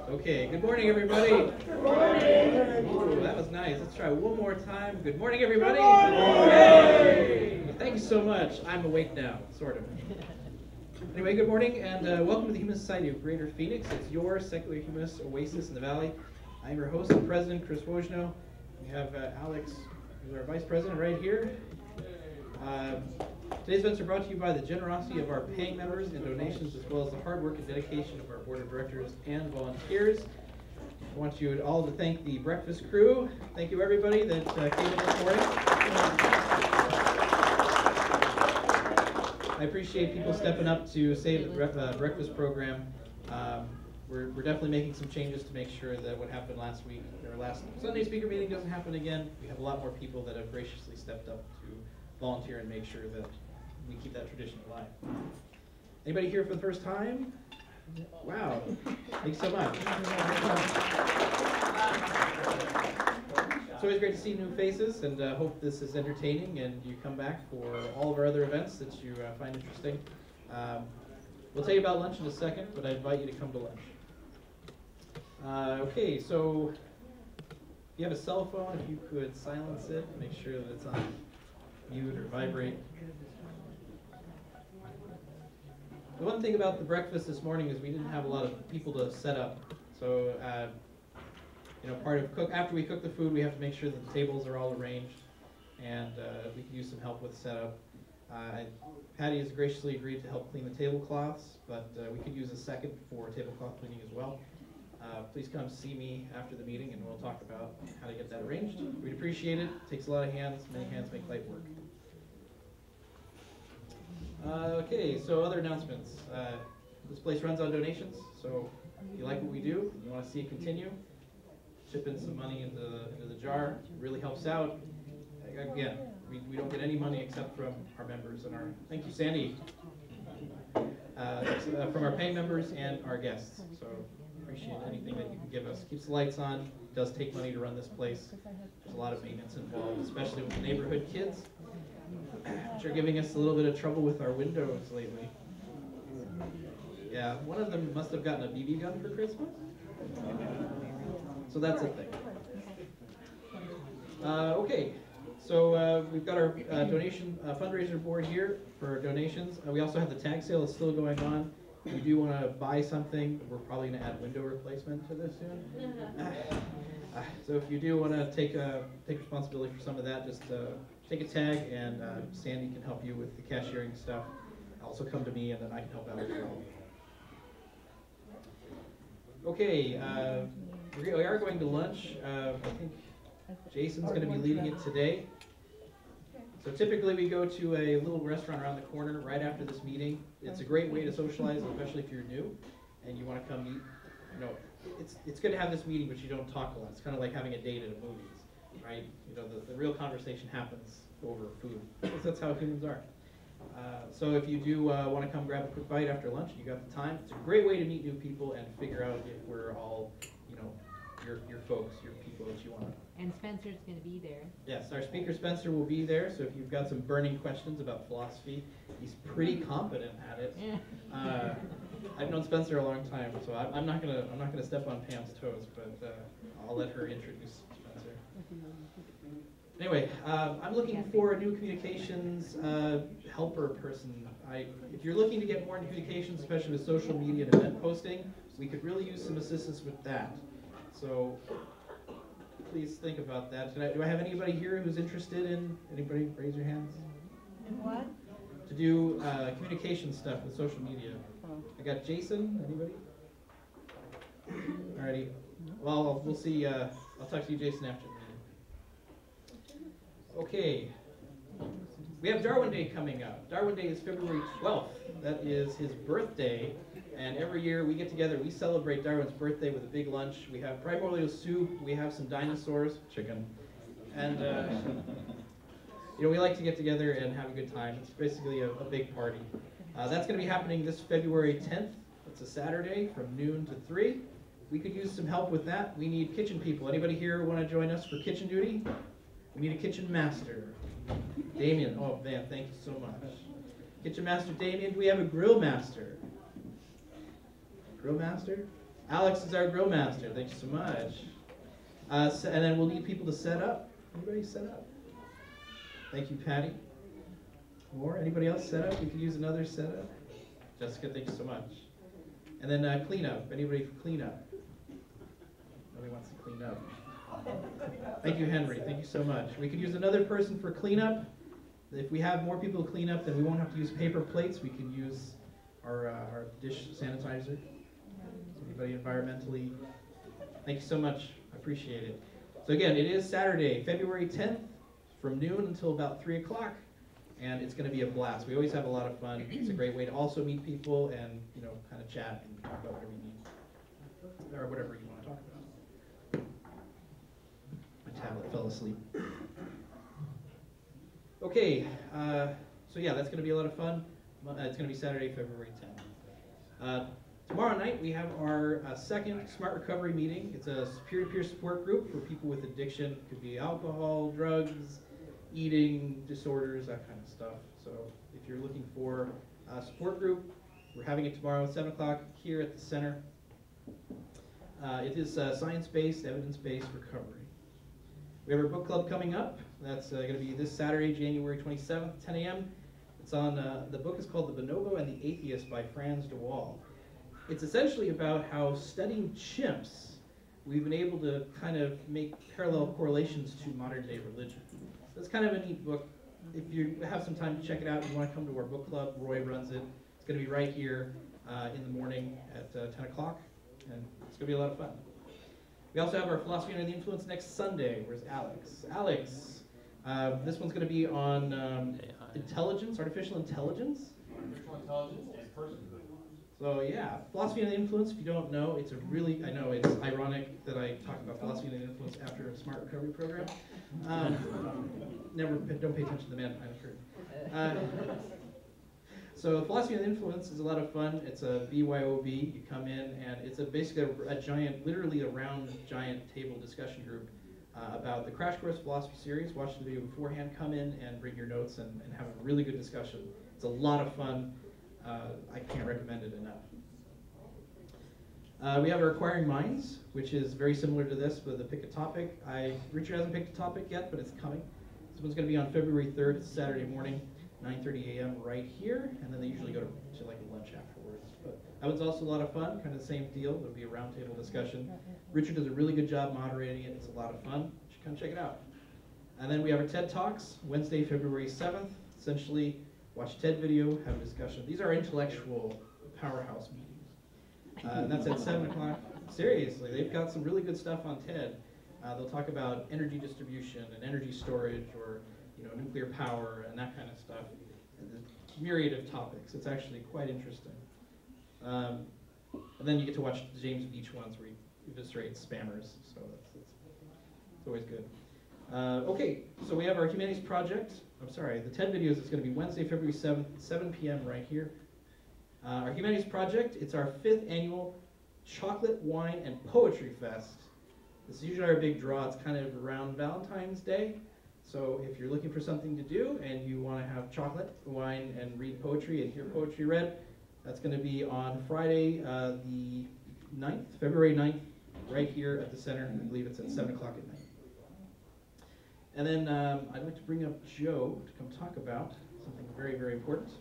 Okay, good morning, everybody. Good morning. Ooh, that was nice. Let's try one more time. Good morning, everybody. Good morning. Thank you so much. I'm awake now, sort of. Anyway, good morning, and welcome to the Human Society of Greater Phoenix. It's your secular humanist oasis in the valley. I'm your host and president, Chris Wojno. We have Alex, who's our vice president, right here. Today's events are brought to you by the generosity of our paying members and donations, as well as the hard work and dedication of our board of directors and volunteers. I want you all to thank the breakfast crew. Thank you, everybody that came in this morning. I appreciate people stepping up to save the breakfast program. We're definitely making some changes to make sure that what happened last week, or last Sunday speaker meeting, doesn't happen again. We have a lot more people that have graciously stepped up to volunteer and make sure that we keep that tradition alive. Anybody here for the first time? Wow, thanks so much. It's always great to see new faces, and hope this is entertaining and you come back for all of our other events that you find interesting. We'll tell you about lunch in a second, but I invite you to come to lunch. Okay, so if you have a cell phone, if you could silence it, make sure that it's on mute or vibrate. The one thing about the breakfast this morning is we didn't have a lot of people to set up. So, part of after we cook the food, we have to make sure that the tables are all arranged, and we can use some help with setup. Patty has graciously agreed to help clean the tablecloths, but we could use a second for tablecloth cleaning as well. Please come see me after the meeting, and we'll talk about how to get that arranged. We'd appreciate it. It takes a lot of hands. Many hands make light work. Okay, so other announcements. This place runs on donations, so if you like what we do, you want to see it continue, chip in some money into the jar. It really helps out. Again, we don't get any money except from our members and our, thank you, Sandy, from our paying members and our guests. So appreciate anything that you can give us. Keeps the lights on. It does take money to run this place. There's a lot of maintenance involved, especially with the neighborhood kids, which are giving us a little bit of trouble with our windows lately. Yeah, one of them must have gotten a BB gun for Christmas. So that's a thing. Okay, so we've got our donation fundraiser board here for donations. We also have the tag sale that's still going on. If you do want to buy something, we're probably going to add window replacement to this soon. So if you do want to take responsibility for some of that, just take a tag, and Sandy can help you with the cashiering stuff. Also come to me, and then I can help out as well. Okay, we are going to lunch. I think Jason's going to be leading it today. So typically we go to a little restaurant around the corner right after this meeting. It's a great way to socialize, especially if you're new and you want to come eat. It's good to have this meeting, but you don't talk a lot. It's kind of like having a date at a movies, right? The real conversation happens over food. That's how humans are. So if you do want to come grab a quick bite after lunch, you got the time. It's a great way to meet new people and figure out if we're all, your folks, your people that you want to. And Spencer's going to be there. Yes, our speaker Spencer will be there. So if you've got some burning questions about philosophy, he's pretty competent at it. I've known Spencer a long time, so I'm not gonna step on Pam's toes, but I'll let her introduce Spencer. Anyway, I'm looking for a new communications helper person. If you're looking to get more into communications, especially with social media and event posting, we could really use some assistance with that. So please think about that. Do I have anybody here who's interested in? Anybody? Raise your hands. In what? To do communication stuff with social media. I got Jason. Anybody? Alrighty. Well, we'll see. I'll talk to you, Jason, after the meeting. Okay. We have Darwin Day coming up. Darwin Day is February 12th. That is his birthday. And every year we get together, we celebrate Darwin's birthday with a big lunch. We have primordial soup, we have some dinosaurs, chicken, and we like to get together and have a good time. It's basically a big party. That's going to be happening this February 10th. It's a Saturday from noon to 3. We could use some help with that. We need kitchen people. Anybody here want to join us for kitchen duty? We need a kitchen master. Damien, oh man, thank you so much. Kitchen master Damien. Do we have a grill master? Grill master? Alex is our grill master. Thank you so much. And then we'll need people to set up. Anybody set up? Thank you, Patty. More? Anybody else set up? We could use another setup. Jessica, thank you so much. And then cleanup. Anybody for cleanup? Nobody wants to clean up. Thank you, Henry. Thank you so much. We could use another person for cleanup. If we have more people to clean up, then we won't have to use paper plates. We can use our dish sanitizer. Anybody environmentally? Thank you so much. I appreciate it. So again, it is Saturday, February 10th, from noon until about 3 o'clock, and it's going to be a blast. We always have a lot of fun. It's a great way to also meet people and, you know, kind of chat and talk about whatever you need, or whatever you want to talk about. My tablet fell asleep. Okay, so yeah, that's going to be a lot of fun. It's going to be Saturday, February 10th. Tomorrow night, we have our second Smart Recovery meeting. It's a peer-to-peer support group for people with addiction. It could be alcohol, drugs, eating disorders, that kind of stuff. So if you're looking for a support group, we're having it tomorrow at 7 o'clock here at the center. It is science-based, evidence-based recovery. We have our book club coming up. That's going to be this Saturday, January 27th, 10 a.m. It's on, the book is called The Bonobo and the Atheist by Franz de Waal. It's essentially about how studying chimps, we've been able to kind of make parallel correlations to modern day religion. So it's kind of a neat book. If you have some time to check it out, you want to come to our book club, Roy runs it. It's going to be right here in the morning at 10 o'clock, and it's going to be a lot of fun. We also have our Philosophy Under the Influence next Sunday. Where's Alex? Alex, this one's going to be on intelligence, artificial intelligence. Artificial intelligence and personhood. So yeah, Philosophy Under the Influence, if you don't know, it's a really, I know it's ironic that I talk about Philosophy Under the Influence after a Smart Recovery program. Don't pay attention to the man behind the curtain. So Philosophy Under the Influence is a lot of fun. It's a BYOB. You come in, and it's basically a giant, literally a round, giant table discussion group about the Crash Course Philosophy series. Watch the video beforehand, come in and bring your notes and have a really good discussion. It's a lot of fun. I can't recommend it enough. We have our Acquiring Minds, which is very similar to this, but the pick a topic. Richard hasn't picked a topic yet, but it's coming. This one's going to be on February 3rd, it's Saturday morning, 9:30 a.m. right here, and then they usually go to like a lunch afterwards. But that one's also a lot of fun, kind of the same deal. There'll be a roundtable discussion. Richard does a really good job moderating it. It's a lot of fun. You should come check it out. And then we have our TED Talks, Wednesday, February 7th. Essentially, watch TED video, have a discussion. These are intellectual powerhouse meetings. And that's at 7 o'clock. Seriously, they've got some really good stuff on TED. They'll talk about energy distribution and energy storage, or nuclear power and that kind of stuff. And a myriad of topics. It's actually quite interesting. And then you get to watch the James Beach ones where he eviscerates spammers. So that's always good. Okay, so we have our Humanities Project. I'm sorry, the TED videos is going to be Wednesday, February 7th, 7 p.m. right here. Our Humanities Project, it's our 5th annual Chocolate, Wine, and Poetry Fest. This is usually our big draw. It's kind of around Valentine's Day. So if you're looking for something to do and you want to have chocolate, wine, and read poetry and hear poetry read, that's going to be on Friday, the 9th, February 9th, right here at the center. I believe it's at 7 o'clock at night. And then I'd like to bring up Joe to come talk about something very, very important.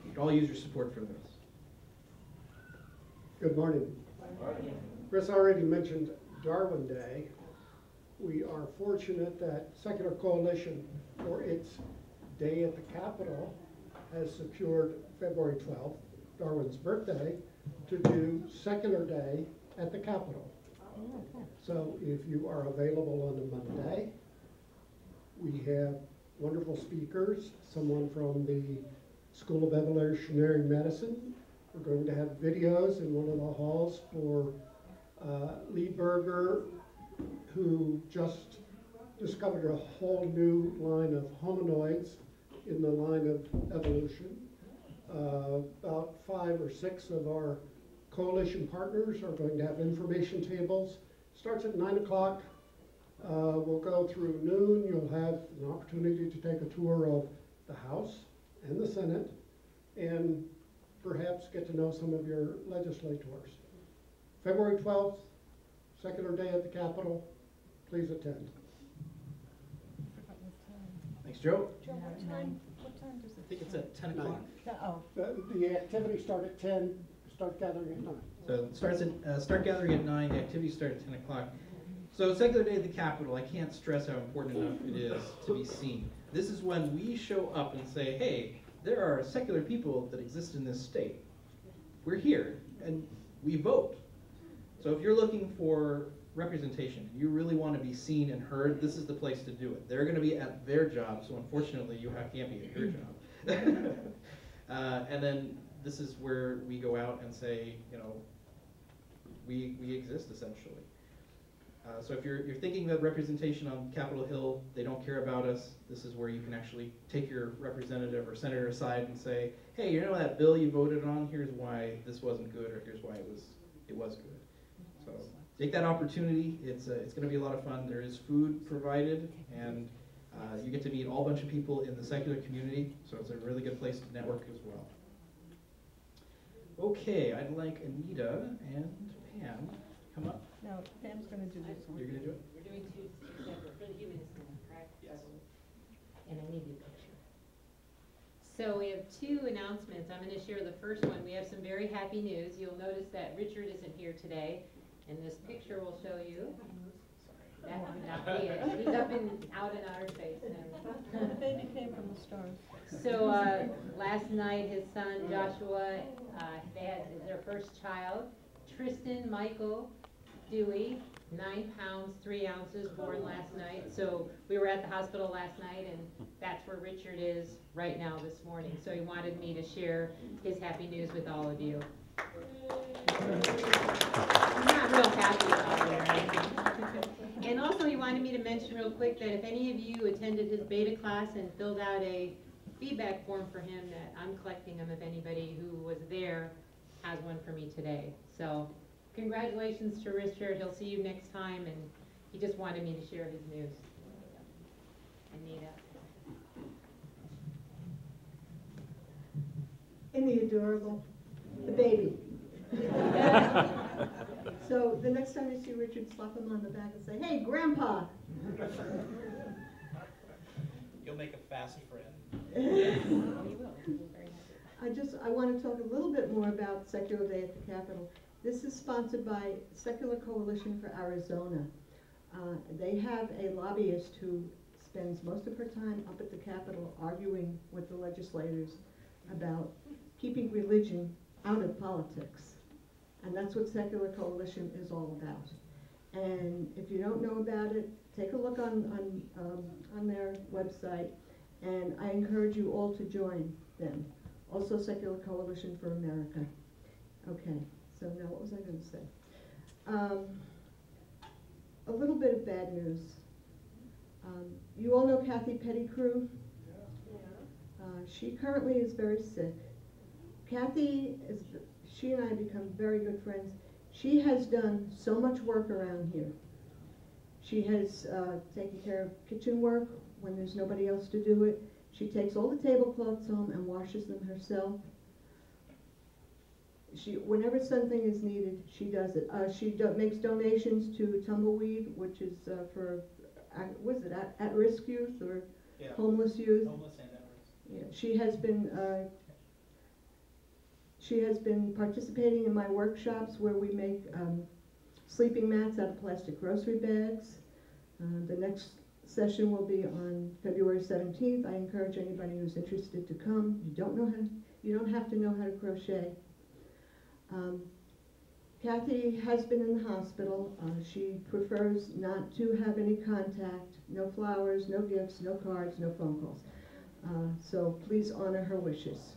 You can all use your support for this. Good morning. Chris already mentioned Darwin Day. We are fortunate that Secular Coalition, for its day at the Capitol, has secured February 12th, Darwin's birthday, to do Secular Day at the Capitol. So if you are available on a Monday, we have wonderful speakers, someone from the School of Evolutionary Medicine. We're going to have videos in one of the halls for Liebberger, who just discovered a whole new line of hominoids in the line of evolution. About 5 or 6 of our coalition partners are going to have information tables. Starts at 9 o'clock. We'll go through noon. You'll have an opportunity to take a tour of the House and the Senate and perhaps get to know some of your legislators. February 12th, Secular Day at the Capitol. Please attend. Thanks, Joe. Joe, what time does I it think it's start? at 10 o'clock. Oh, The activities start at 10, start gathering at 9. So it starts at, start gathering at 9, the activities start at 10 o'clock. So Secular Day at the Capitol, I can't stress how important enough it is to be seen. This is when we show up and say, hey, there are secular people that exist in this state. We're here, and we vote. So if you're looking for representation, you really want to be seen and heard, this is the place to do it. They're going to be at their job, so unfortunately you can't be at your job. And then this is where we go out and say, you know, we exist essentially. So if you're thinking that representation on Capitol Hill, they don't care about us, this is where you can actually take your representative or senator aside and say, hey, you know that bill you voted on, here's why this wasn't good, or here's why it was good. So take that opportunity. It's going to be a lot of fun. There is food provided, and you get to meet a whole bunch of people in the secular community, so it's a really good place to network as well. Okay, I'd like Anita and Pam to come up. no, Pam's gonna do this one. You're going to do it? We're doing two separate for the Humanist one, correct? Yes. And I need your picture. So we have two announcements. I'm going to share the first one. We have some very happy news. You'll notice that Richard isn't here today, and this picture will show you. That would not be it. He's up in out in outer space now. The baby came from the stars. So last night, his son Joshua, they had their first child, Tristan Michael Dewey, 9 pounds 3 ounces, born last night. So we were at the hospital last night, and that's where Richard is right now this morning. So he wanted me to share his happy news with all of you. I'm not real happy about it, right? And also he wanted me to mention real quick that if any of you attended his beta class and filled out a feedback form for him, that I'm collecting them if anybody who was there has one for me today. So congratulations to Richard. He'll see you next time, and he just wanted me to share his news. Anita. Isn't he adorable? The baby. So the next time you see Richard, slap him on the back and say, hey, Grandpa. You'll make a fast friend. I want to talk a little bit more about Secular Day at the Capitol. This is sponsored by Secular Coalition for Arizona. They have a lobbyist who spends most of her time up at the Capitol arguing with the legislators about keeping religion out of politics. And that's what Secular Coalition is all about. And if you don't know about it, take a look on their website, and I encourage you all to join them. Also Secular Coalition for America. Okay, so now what was I going to say? A little bit of bad news. You all know Kathy Pettigrew? She currently is very sick. She and I have become very good friends. She has done so much work around here. She has taken care of kitchen work when there's nobody else to do it. She takes all the tablecloths home and washes them herself. Whenever something is needed, she does it. She makes donations to Tumbleweed, which is for, at-risk youth or homeless youth. Homeless and at-risk. Yeah, she has been participating in my workshops where we make sleeping mats out of plastic grocery bags. The next session will be on February 17th. I encourage anybody who's interested to come. You don't have to know how to crochet. Kathy has been in the hospital. She prefers not to have any contact, no flowers, no gifts, no cards, no phone calls. So please honor her wishes.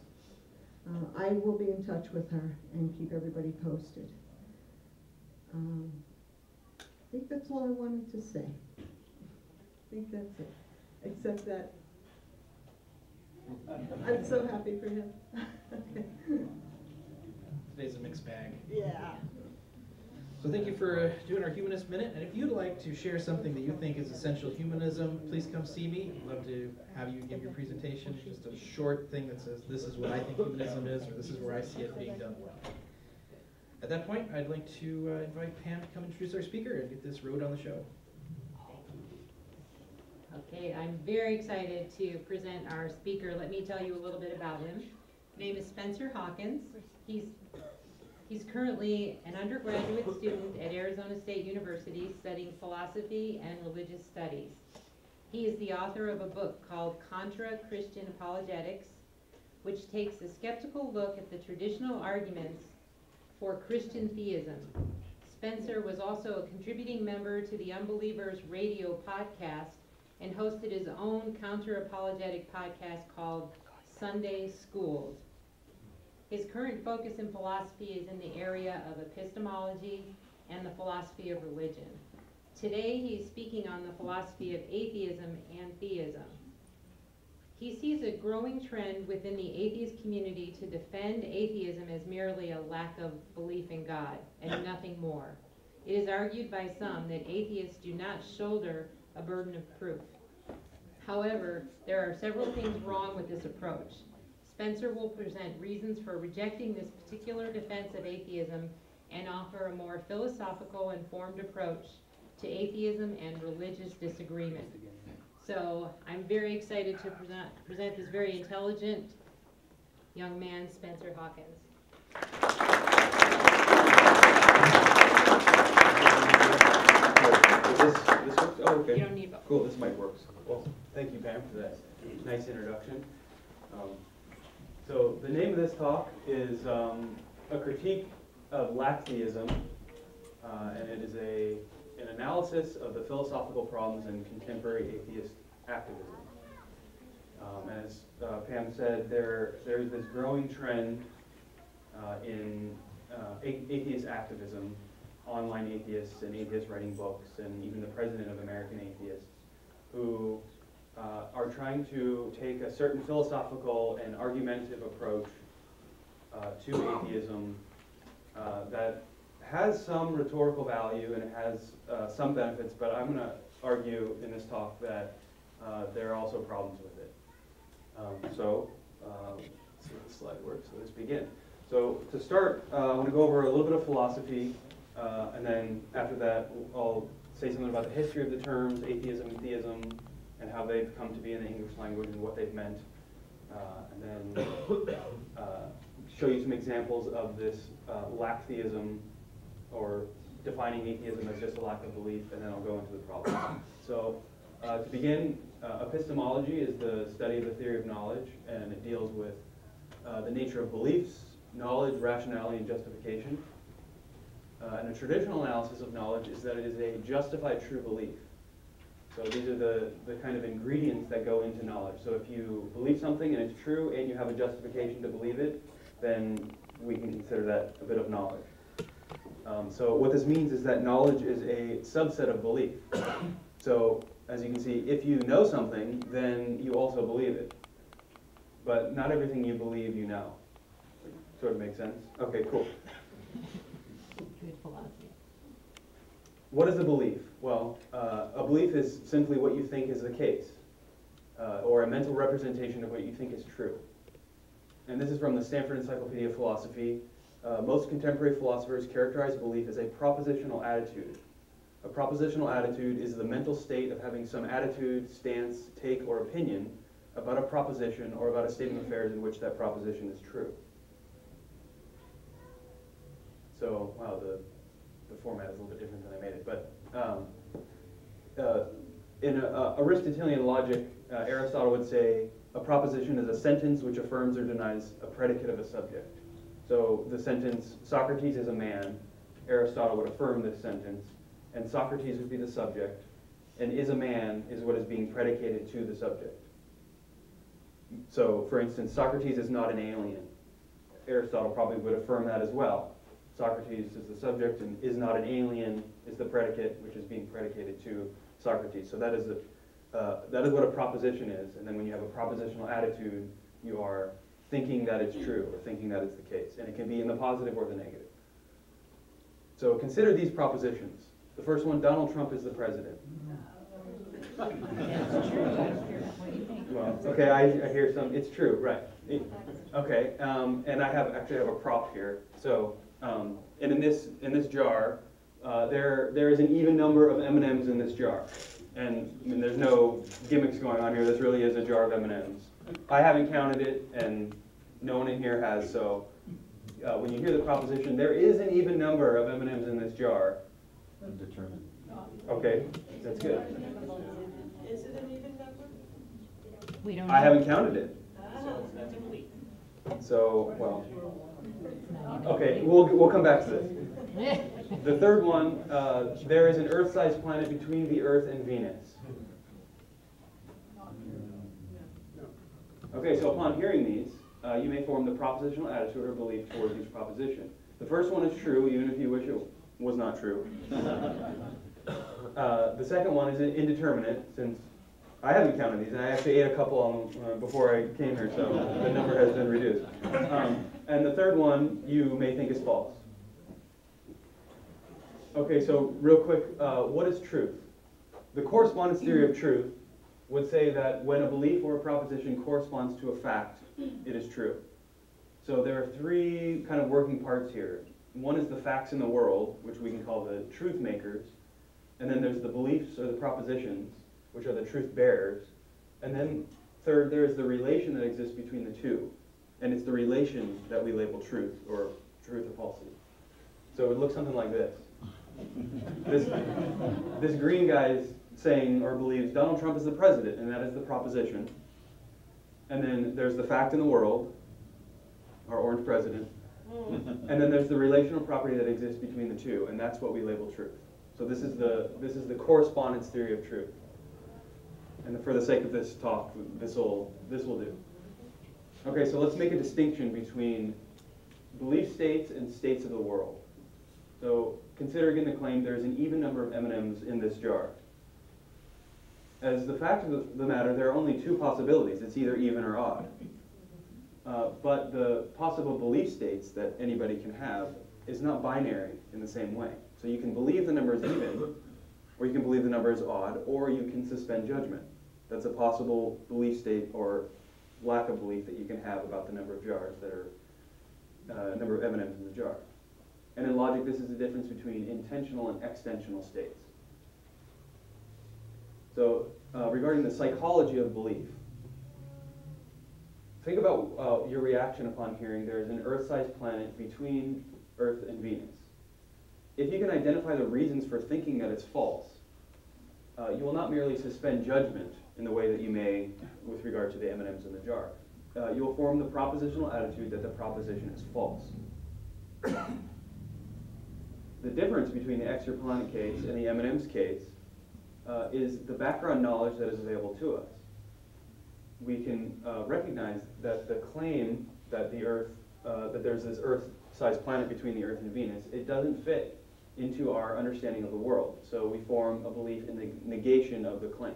I will be in touch with her and keep everybody posted. I think that's all I wanted to say. I think that's it. Except that I'm so happy for him. Okay. Today's a mixed bag. Yeah. So thank you for doing our Humanist Minute, and if you'd like to share something that you think is essential humanism, please come see me. I'd love to have you give your presentation, just a short thing that says, this is what I think humanism is, or this is where I see it being done well. At that point, I'd like to invite Pam to come introduce our speaker and get this road on the show. Okay, I'm very excited to present our speaker. Let me tell you a little bit about him. His name is Spencer Hawkins. He's currently an undergraduate student at Arizona State University studying philosophy and religious studies. He is the author of a book called Contra Christian Apologetics, which takes a skeptical look at the traditional arguments for Christian theism. Spencer was also a contributing member to the Unbelievers radio podcast and hosted his own counter-apologetic podcast called Sunday Schools. His current focus in philosophy is in the area of epistemology and the philosophy of religion. Today, he's speaking on the philosophy of atheism and theism. He sees a growing trend within the atheist community to defend atheism as merely a lack of belief in God and nothing more. It is argued by some that atheists do not shoulder a burden of proof. However, there are several things wrong with this approach. Spencer will present reasons for rejecting this particular defense of atheism and offer a more philosophical, informed approach to atheism and religious disagreement. So I'm very excited to present this very intelligent young man, Spencer Hawkins. This works? Oh, okay. You don't need both. Cool, this mic works. Well, thank you, Pam, for that nice introduction. So the name of this talk is a critique of lacktheism, and it is an analysis of the philosophical problems in contemporary atheist activism. As Pam said, there is this growing trend in atheist activism, online atheists and atheists writing books, and even the president of American Atheists, who are trying to take a certain philosophical and argumentative approach to atheism that has some rhetorical value and it has some benefits, but I'm going to argue in this talk that there are also problems with it. Let's see if the slide works. So let's begin. So to start, I want to go over a little bit of philosophy, and then after that, I'll say something about the history of the terms atheism and theism, and how they've come to be in the English language and what they've meant, and then show you some examples of this lacktheism, or defining atheism as just a lack of belief, and then I'll go into the problem. So to begin, epistemology is the study of the theory of knowledge, and it deals with the nature of beliefs, knowledge, rationality, and justification. And a traditional analysis of knowledge is that it is a justified true belief. So these are the kind of ingredients that go into knowledge. So if you believe something and it's true and you have a justification to believe it, then we can consider that a bit of knowledge. So what this means is that knowledge is a subset of belief. So as you can see, if you know something, then you also believe it. But not everything you believe you know. Sort of makes sense? Okay, cool. Good philosophy. What is a belief? Well, a belief is simply what you think is the case, or a mental representation of what you think is true. And this is from the Stanford Encyclopedia of Philosophy. Most contemporary philosophers characterize belief as a propositional attitude. A propositional attitude is the mental state of having some attitude, stance, take, or opinion about a proposition or about a state of affairs in which that proposition is true. So, wow, the format is a little bit different than I made it. But in Aristotelian logic, Aristotle would say a proposition is a sentence which affirms or denies a predicate of a subject. So the sentence, Socrates is a man, Aristotle would affirm this sentence, and Socrates would be the subject, and is a man is what is being predicated to the subject. So, for instance, Socrates is not an alien. Aristotle probably would affirm that as well. Socrates is the subject, and is not an alien is the predicate, which is being predicated to Socrates. So that is what a proposition is. And then when you have a propositional attitude, you are thinking that it's true or thinking that it's the case. And it can be in the positive or the negative. So consider these propositions. The first one, Donald Trump is the president. That's true. I don't care what you think. Well, okay, I hear some, it's true, right. Okay, and I actually have a prop here. So, and in this jar, there is an even number of M&Ms in this jar. And I mean, there's no gimmicks going on here. This really is a jar of M&Ms. I haven't counted it, and no one in here has, so when you hear the proposition, there is an even number of M&Ms in this jar. Undetermined. Okay, that's good. Is it an even number? We don't I know. haven't counted it. So it's not complete. So, well, okay, we'll come back to this. The third one, there is an Earth-sized planet between the Earth and Venus. Okay, so upon hearing these, you may form the propositional attitude or belief towards each proposition. The first one is true, even if you wish it was not true. The second one is indeterminate, since I haven't counted these, and I actually ate a couple before I came here, so the number has been reduced. And the third one you may think is false. Okay, so real quick, what is truth? The correspondence theory of truth would say that when a belief or a proposition corresponds to a fact, it is true. So there are three kind of working parts here. One is the facts in the world, which we can call the truth makers. And then there's the beliefs or the propositions, which are the truth bearers. And then third, there's the relation that exists between the two. And it's the relation that we label truth or falsity. So it would look something like this. This green guy is saying or believes Donald Trump is the president, and that is the proposition. And then there's the fact in the world, our orange president. And then there's the relational property that exists between the two, and that's what we label truth. So this is the correspondence theory of truth. And for the sake of this talk, this will do. Okay, so let's make a distinction between belief states and states of the world. So consider again the claim there is an even number of M&Ms in this jar. As the fact of the matter, there are only two possibilities. It's either even or odd. But the possible belief states that anybody can have is not binary in the same way. So you can believe the number is even, or you can believe the number is odd, or you can suspend judgment. That's a possible belief state or lack of belief that you can have about the number of jars that are, number of M&Ms in the jar. And in logic, this is the difference between intentional and extensional states. So regarding the psychology of belief, think about your reaction upon hearing there is an Earth-sized planet between Earth and Venus. If you can identify the reasons for thinking that it's false, you will not merely suspend judgment in the way that you may with regard to the M&Ms in the jar. You will form the propositional attitude that the proposition is false. The difference between the extraplanet case and the M&Ms case is the background knowledge that is available to us. We can recognize that the claim that the Earth, that there's this Earth-sized planet between the Earth and Venus, it doesn't fit into our understanding of the world. So we form a belief in the negation of the claim.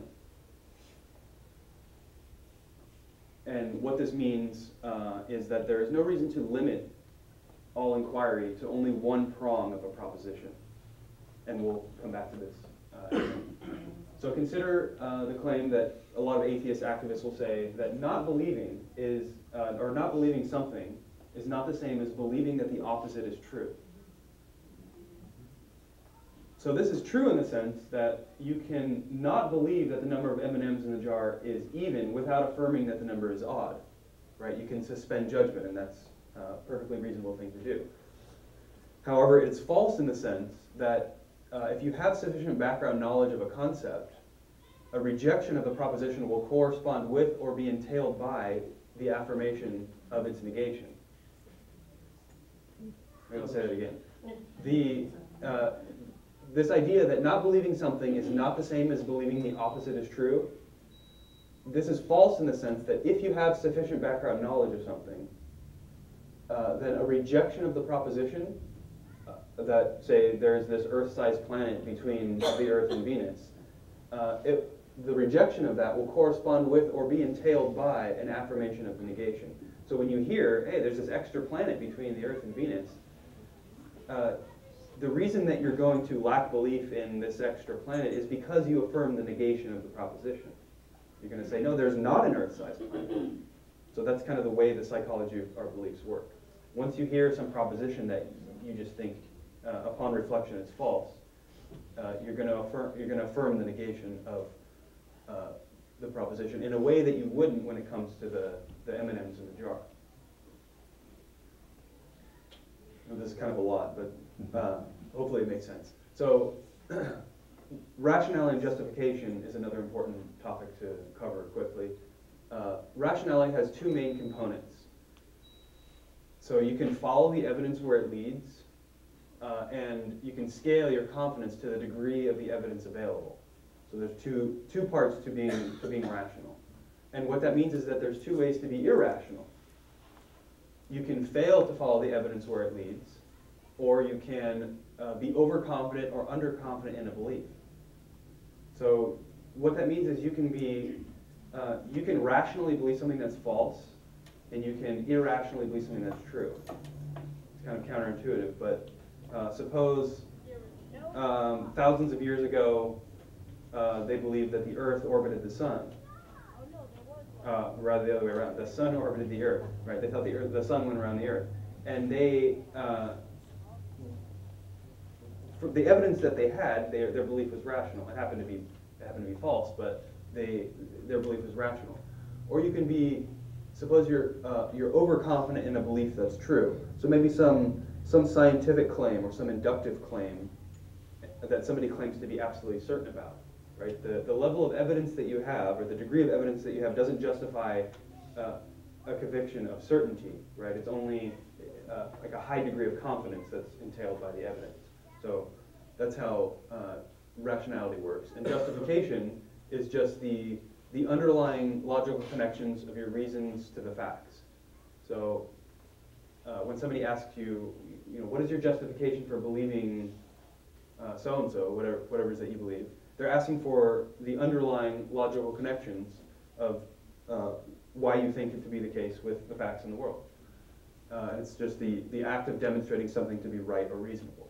And what this means is that there is no reason to limit all inquiry to only one prong of a proposition. And we'll come back to this. So consider the claim that a lot of atheist activists will say that not believing is, or not believing something is not the same as believing that the opposite is true. So this is true in the sense that you can not believe that the number of M&Ms in the jar is even without affirming that the number is odd, right? You can suspend judgment, and that's a perfectly reasonable thing to do. However, it's false in the sense that if you have sufficient background knowledge of a concept, a rejection of the proposition will correspond with or be entailed by the affirmation of its negation. Maybe I'll say it again. This idea that not believing something is not the same as believing the opposite is true, this is false in the sense that if you have sufficient background knowledge of something, then a rejection of the proposition that, say, there's this Earth-sized planet between the Earth and Venus, the rejection of that will correspond with or be entailed by an affirmation of the negation. So when you hear, hey, there's this extra planet between the Earth and Venus, the reason that you're going to lack belief in this extra planet is because you affirm the negation of the proposition. You're going to say, no, there's not an Earth-sized planet. So that's kind of the way the psychology of our beliefs work. Once you hear some proposition that you just think, upon reflection, it's false, you're going to affirm the negation of the proposition in a way that you wouldn't when it comes to the M&Ms in the jar. This is kind of a lot, but hopefully it makes sense. So rationality and justification is another important topic to cover quickly. Rationality has two main components. So you can follow the evidence where it leads, and you can scale your confidence to the degree of the evidence available. So there's two parts to being rational. And what that means is that there's two ways to be irrational. You can fail to follow the evidence where it leads, or you can be overconfident or underconfident in a belief. So what that means is you can rationally believe something that's false, and you can irrationally believe something that's true. It's kind of counterintuitive, but suppose thousands of years ago they believed that the Earth orbited the sun. Rather the other way around. The sun orbited the Earth, right? They thought the sun went around the Earth. And they, the evidence that they had, their belief was rational. It happened to be false, but their belief was rational. Or you can be, suppose you're overconfident in a belief that's true. So maybe some scientific claim or some inductive claim that somebody claims to be absolutely certain about. Right? The level of evidence that you have, or the degree of evidence that you have, doesn't justify a conviction of certainty. Right? It's only like a high degree of confidence that's entailed by the evidence. So that's how rationality works. And justification is just the underlying logical connections of your reasons to the facts. So when somebody asks you, what is your justification for believing so-and-so, whatever it is that you believe, they're asking for the underlying logical connections of why you think it to be the case with the facts in the world. It's just the act of demonstrating something to be right or reasonable.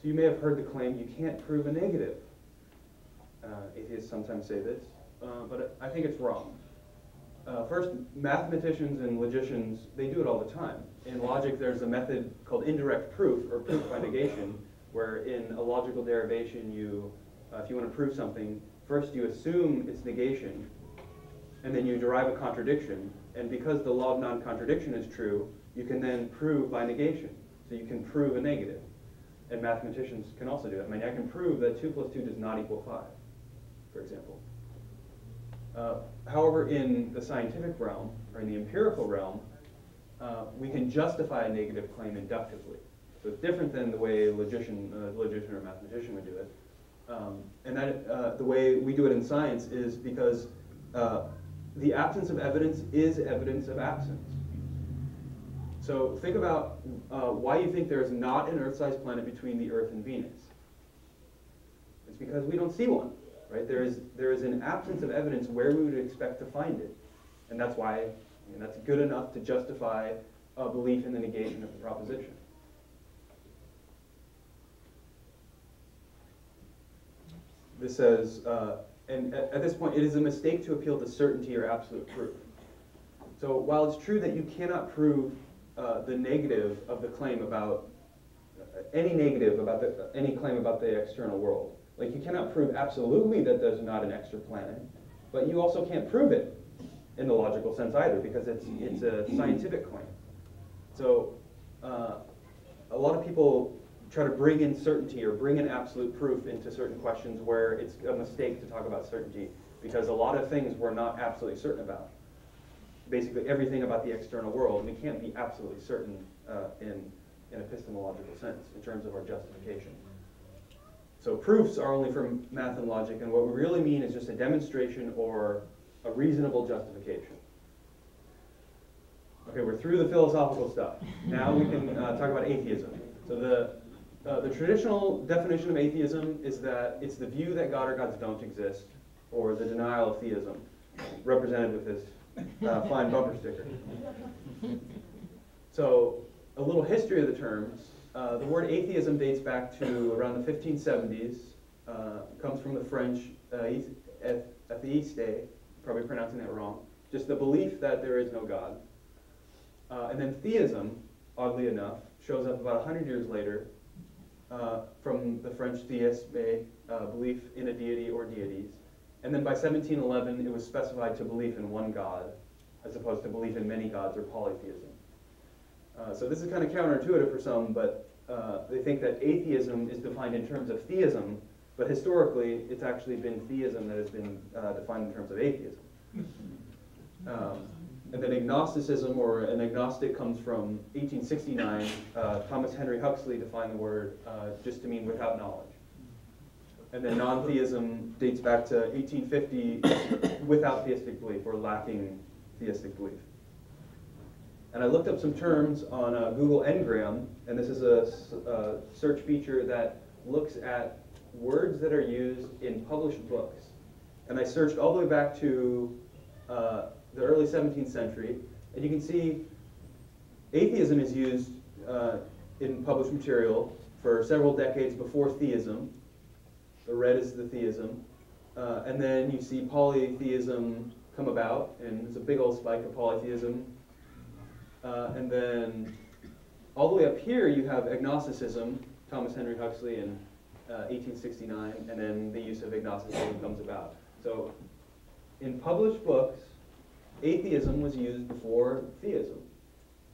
So you may have heard the claim, you can't prove a negative. Atheists sometimes say this, but I think it's wrong. First, mathematicians and logicians, they do it all the time. In logic, there's a method called indirect proof, or proof by negation, where in a logical derivation, if you want to prove something, first you assume its negation, and then you derive a contradiction. And because the law of non-contradiction is true, you can then prove by negation. So you can prove a negative. And mathematicians can also do that. I mean, I can prove that 2 + 2 does not equal 5, for example. However, in the scientific realm, or in the empirical realm, we can justify a negative claim inductively. So it's different than the way a logician or mathematician would do it. And that the way we do it in science is because the absence of evidence is evidence of absence. So think about why you think there is not an Earth-sized planet between the Earth and Venus. It's because we don't see one, right? There is an absence of evidence where we would expect to find it. And that's why, that's good enough to justify a belief in the negation of the proposition. This says, and at this point, it is a mistake to appeal to certainty or absolute proof. So while it's true that you cannot prove the negative of the claim about any claim about the external world, like you cannot prove absolutely that there's not an extra planet, but you also can't prove it in the logical sense either, because it's a scientific claim. So a lot of people try to bring in certainty or bring in absolute proof into certain questions where it's a mistake to talk about certainty, because a lot of things we're not absolutely certain about. Basically everything about the external world, we can't be absolutely certain in epistemological sense in terms of our justification. So proofs are only for math and logic, and what we really mean is just a demonstration or a reasonable justification. Okay, we're through the philosophical stuff. Now we can talk about atheism. So the traditional definition of atheism is that it's the view that God or gods don't exist, or the denial of theism, represented with this fine bumper sticker. So a little history of the terms. The word atheism dates back to around the 1570s. Comes from the French atheist, probably pronouncing that wrong. Just the belief that there is no God. And then theism, oddly enough, shows up about 100 years later from the French theist, belief in a deity or deities. And then by 1711, it was specified to belief in one God, as opposed to belief in many gods or polytheism. So this is kind of counterintuitive for some, but they think that atheism is defined in terms of theism, but historically, it's actually been theism that has been defined in terms of atheism. And then agnosticism, or an agnostic, comes from 1869. Thomas Henry Huxley defined the word just to mean without knowledge. And then non-theism dates back to 1850, without theistic belief, or lacking theistic belief. And I looked up some terms on Google Ngram, and this is a search feature that looks at words that are used in published books. And I searched all the way back to the early 17th century, and you can see atheism is used in published material for several decades before theism. The red is the theism. And then you see polytheism come about, and there's a big old spike of polytheism. And then all the way up here you have agnosticism, Thomas Henry Huxley in 1869, and then the use of agnosticism comes about. So in published books, atheism was used before theism.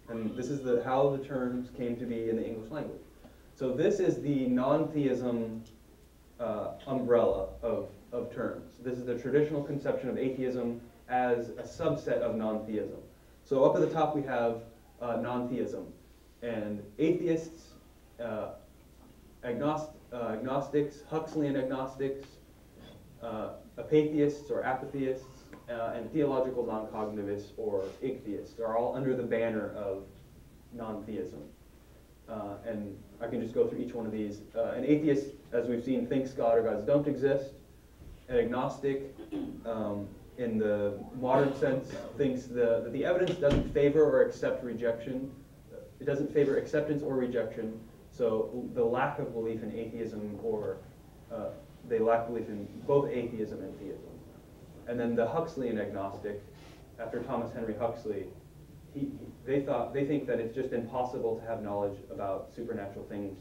And this is how the terms came to be in the English language. So this is the non-theism umbrella of terms. This is the traditional conception of atheism as a subset of non-theism. So up at the top we have non-theism. And atheists, agnostics, Huxleyan agnostics, apatheists or apatheists, and theological non-cognitivists or atheists are all under the banner of non-theism. And I can just go through each one of these. An atheist, as we've seen, thinks God or gods don't exist. An agnostic, in the modern sense, thinks that the evidence doesn't favor or accept rejection. It doesn't favor acceptance or rejection. So the lack of belief in atheism, or they lack belief in both atheism and theism. And then the Huxleyan agnostic, after Thomas Henry Huxley, they think that it's just impossible to have knowledge about supernatural things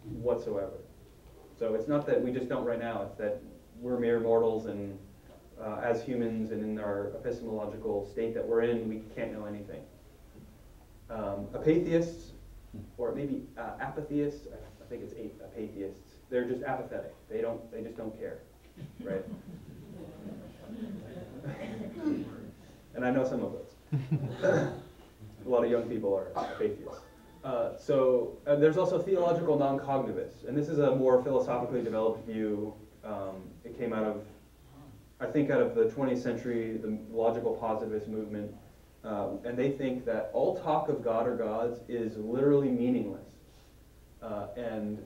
whatsoever. So it's not that we just don't right now, it's that we're mere mortals, and as humans and in our epistemological state that we're in, we can't know anything. Apatheists, or maybe apatheists, I think it's apatheists, they're just apathetic. They just don't care, right? And I know some of those. A lot of young people are atheists. So there's also theological non-cognitivists, and this is a more philosophically developed view. It came out of, I think, out of the 20th century, the logical positivist movement, and they think that all talk of God or gods is literally meaningless, and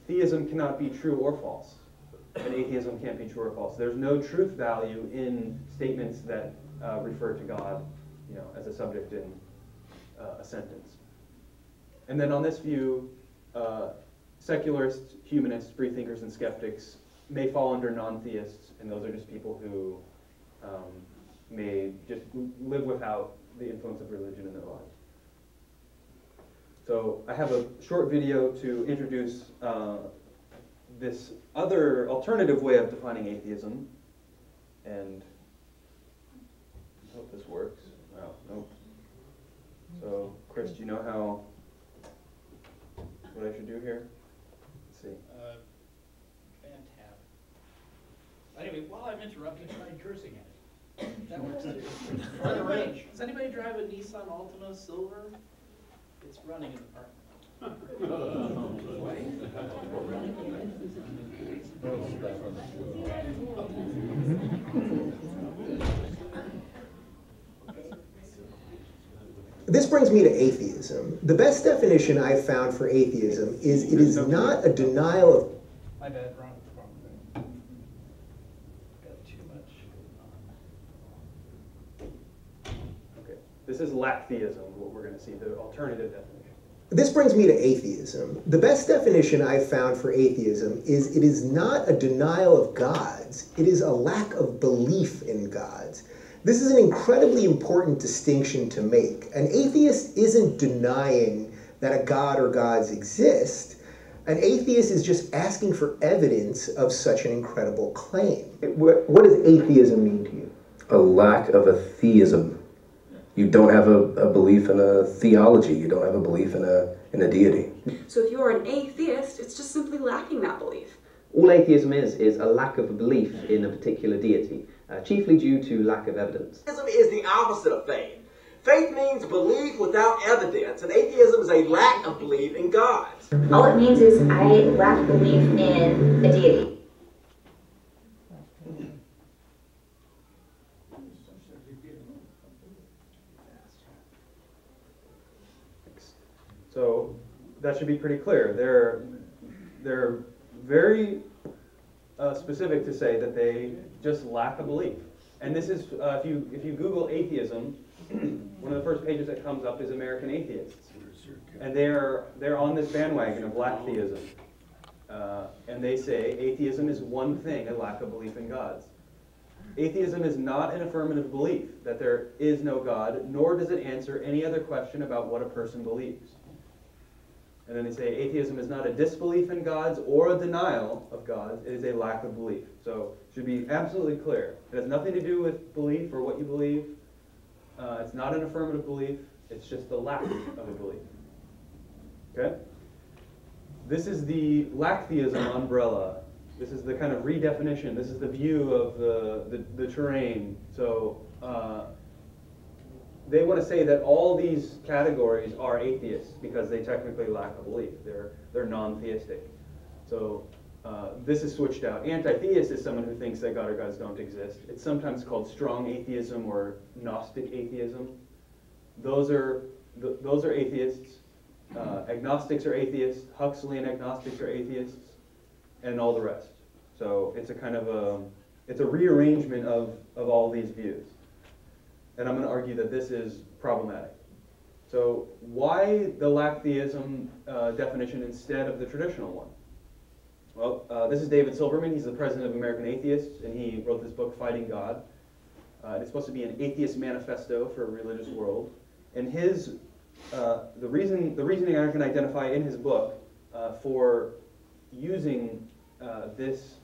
theism cannot be true or false, and atheism can't be true or false. There's no truth value in statements that refer to God, as a subject in a sentence. And then on this view, secularists, humanists, freethinkers, and skeptics may fall under non-theists, and those are just people who may just live without the influence of religion in their lives. So I have a short video to introduce this other alternative way of defining atheism, and I hope this works. Oh, nope. So, Chris, do you know what I should do here? Let's see. Command tab. Anyway, while I'm interrupting, try cursing at it. That works too. Or the range. Does anybody drive a Nissan Altima Silver? It's running in the parking This brings me to atheism. The best definition I've found for atheism is it is not a denial of... My bad, wrong thing. Got too much going on. Okay. This is lacktheism, what we're going to see the alternative definition. This brings me to atheism. The best definition I've found for atheism is it is not a denial of gods, it is a lack of belief in gods. This is an incredibly important distinction to make. An atheist isn't denying that a god or gods exist. An atheist is just asking for evidence of such an incredible claim. What does atheism mean to you? A lack of a theism. You don't have a belief in a theology. You don't have a belief in a deity. So if you're an atheist, it's just simply lacking that belief. All atheism is a lack of a belief in a particular deity, chiefly due to lack of evidence. Atheism is the opposite of faith. Faith means belief without evidence, and atheism is a lack of belief in God. All it means is I lack belief in a deity. So that should be pretty clear. They're very specific to say that they just lack a belief. And this is, if you Google atheism, one of the first pages that comes up is American atheists. And they're on this bandwagon of lack theism. And they say atheism is one thing, a lack of belief in gods. Atheism is not an affirmative belief that there is no God, nor does it answer any other question about what a person believes. And then they say atheism is not a disbelief in gods or a denial of gods, it is a lack of belief. So it should be absolutely clear. It has nothing to do with belief or what you believe. It's not an affirmative belief, it's just the lack of a belief. Okay? This is the lack theism umbrella. This is the kind of redefinition. This is the view of the terrain. So they want to say that all these categories are atheists because they technically lack a belief. They're non-theistic. So this is switched out. Anti-theist is someone who thinks that God or gods don't exist. It's sometimes called strong atheism or Gnostic atheism. Those are atheists. Agnostics are atheists. Huxleyan agnostics are atheists, and all the rest. So it's a kind of it's a rearrangement of all these views. And I'm going to argue that this is problematic. So why the lack theism definition instead of the traditional one? Well, this is David Silverman. He's the president of American Atheists, and he wrote this book, Fighting God. It's supposed to be an atheist manifesto for a religious world. And his the reasoning I can identify in his book for using this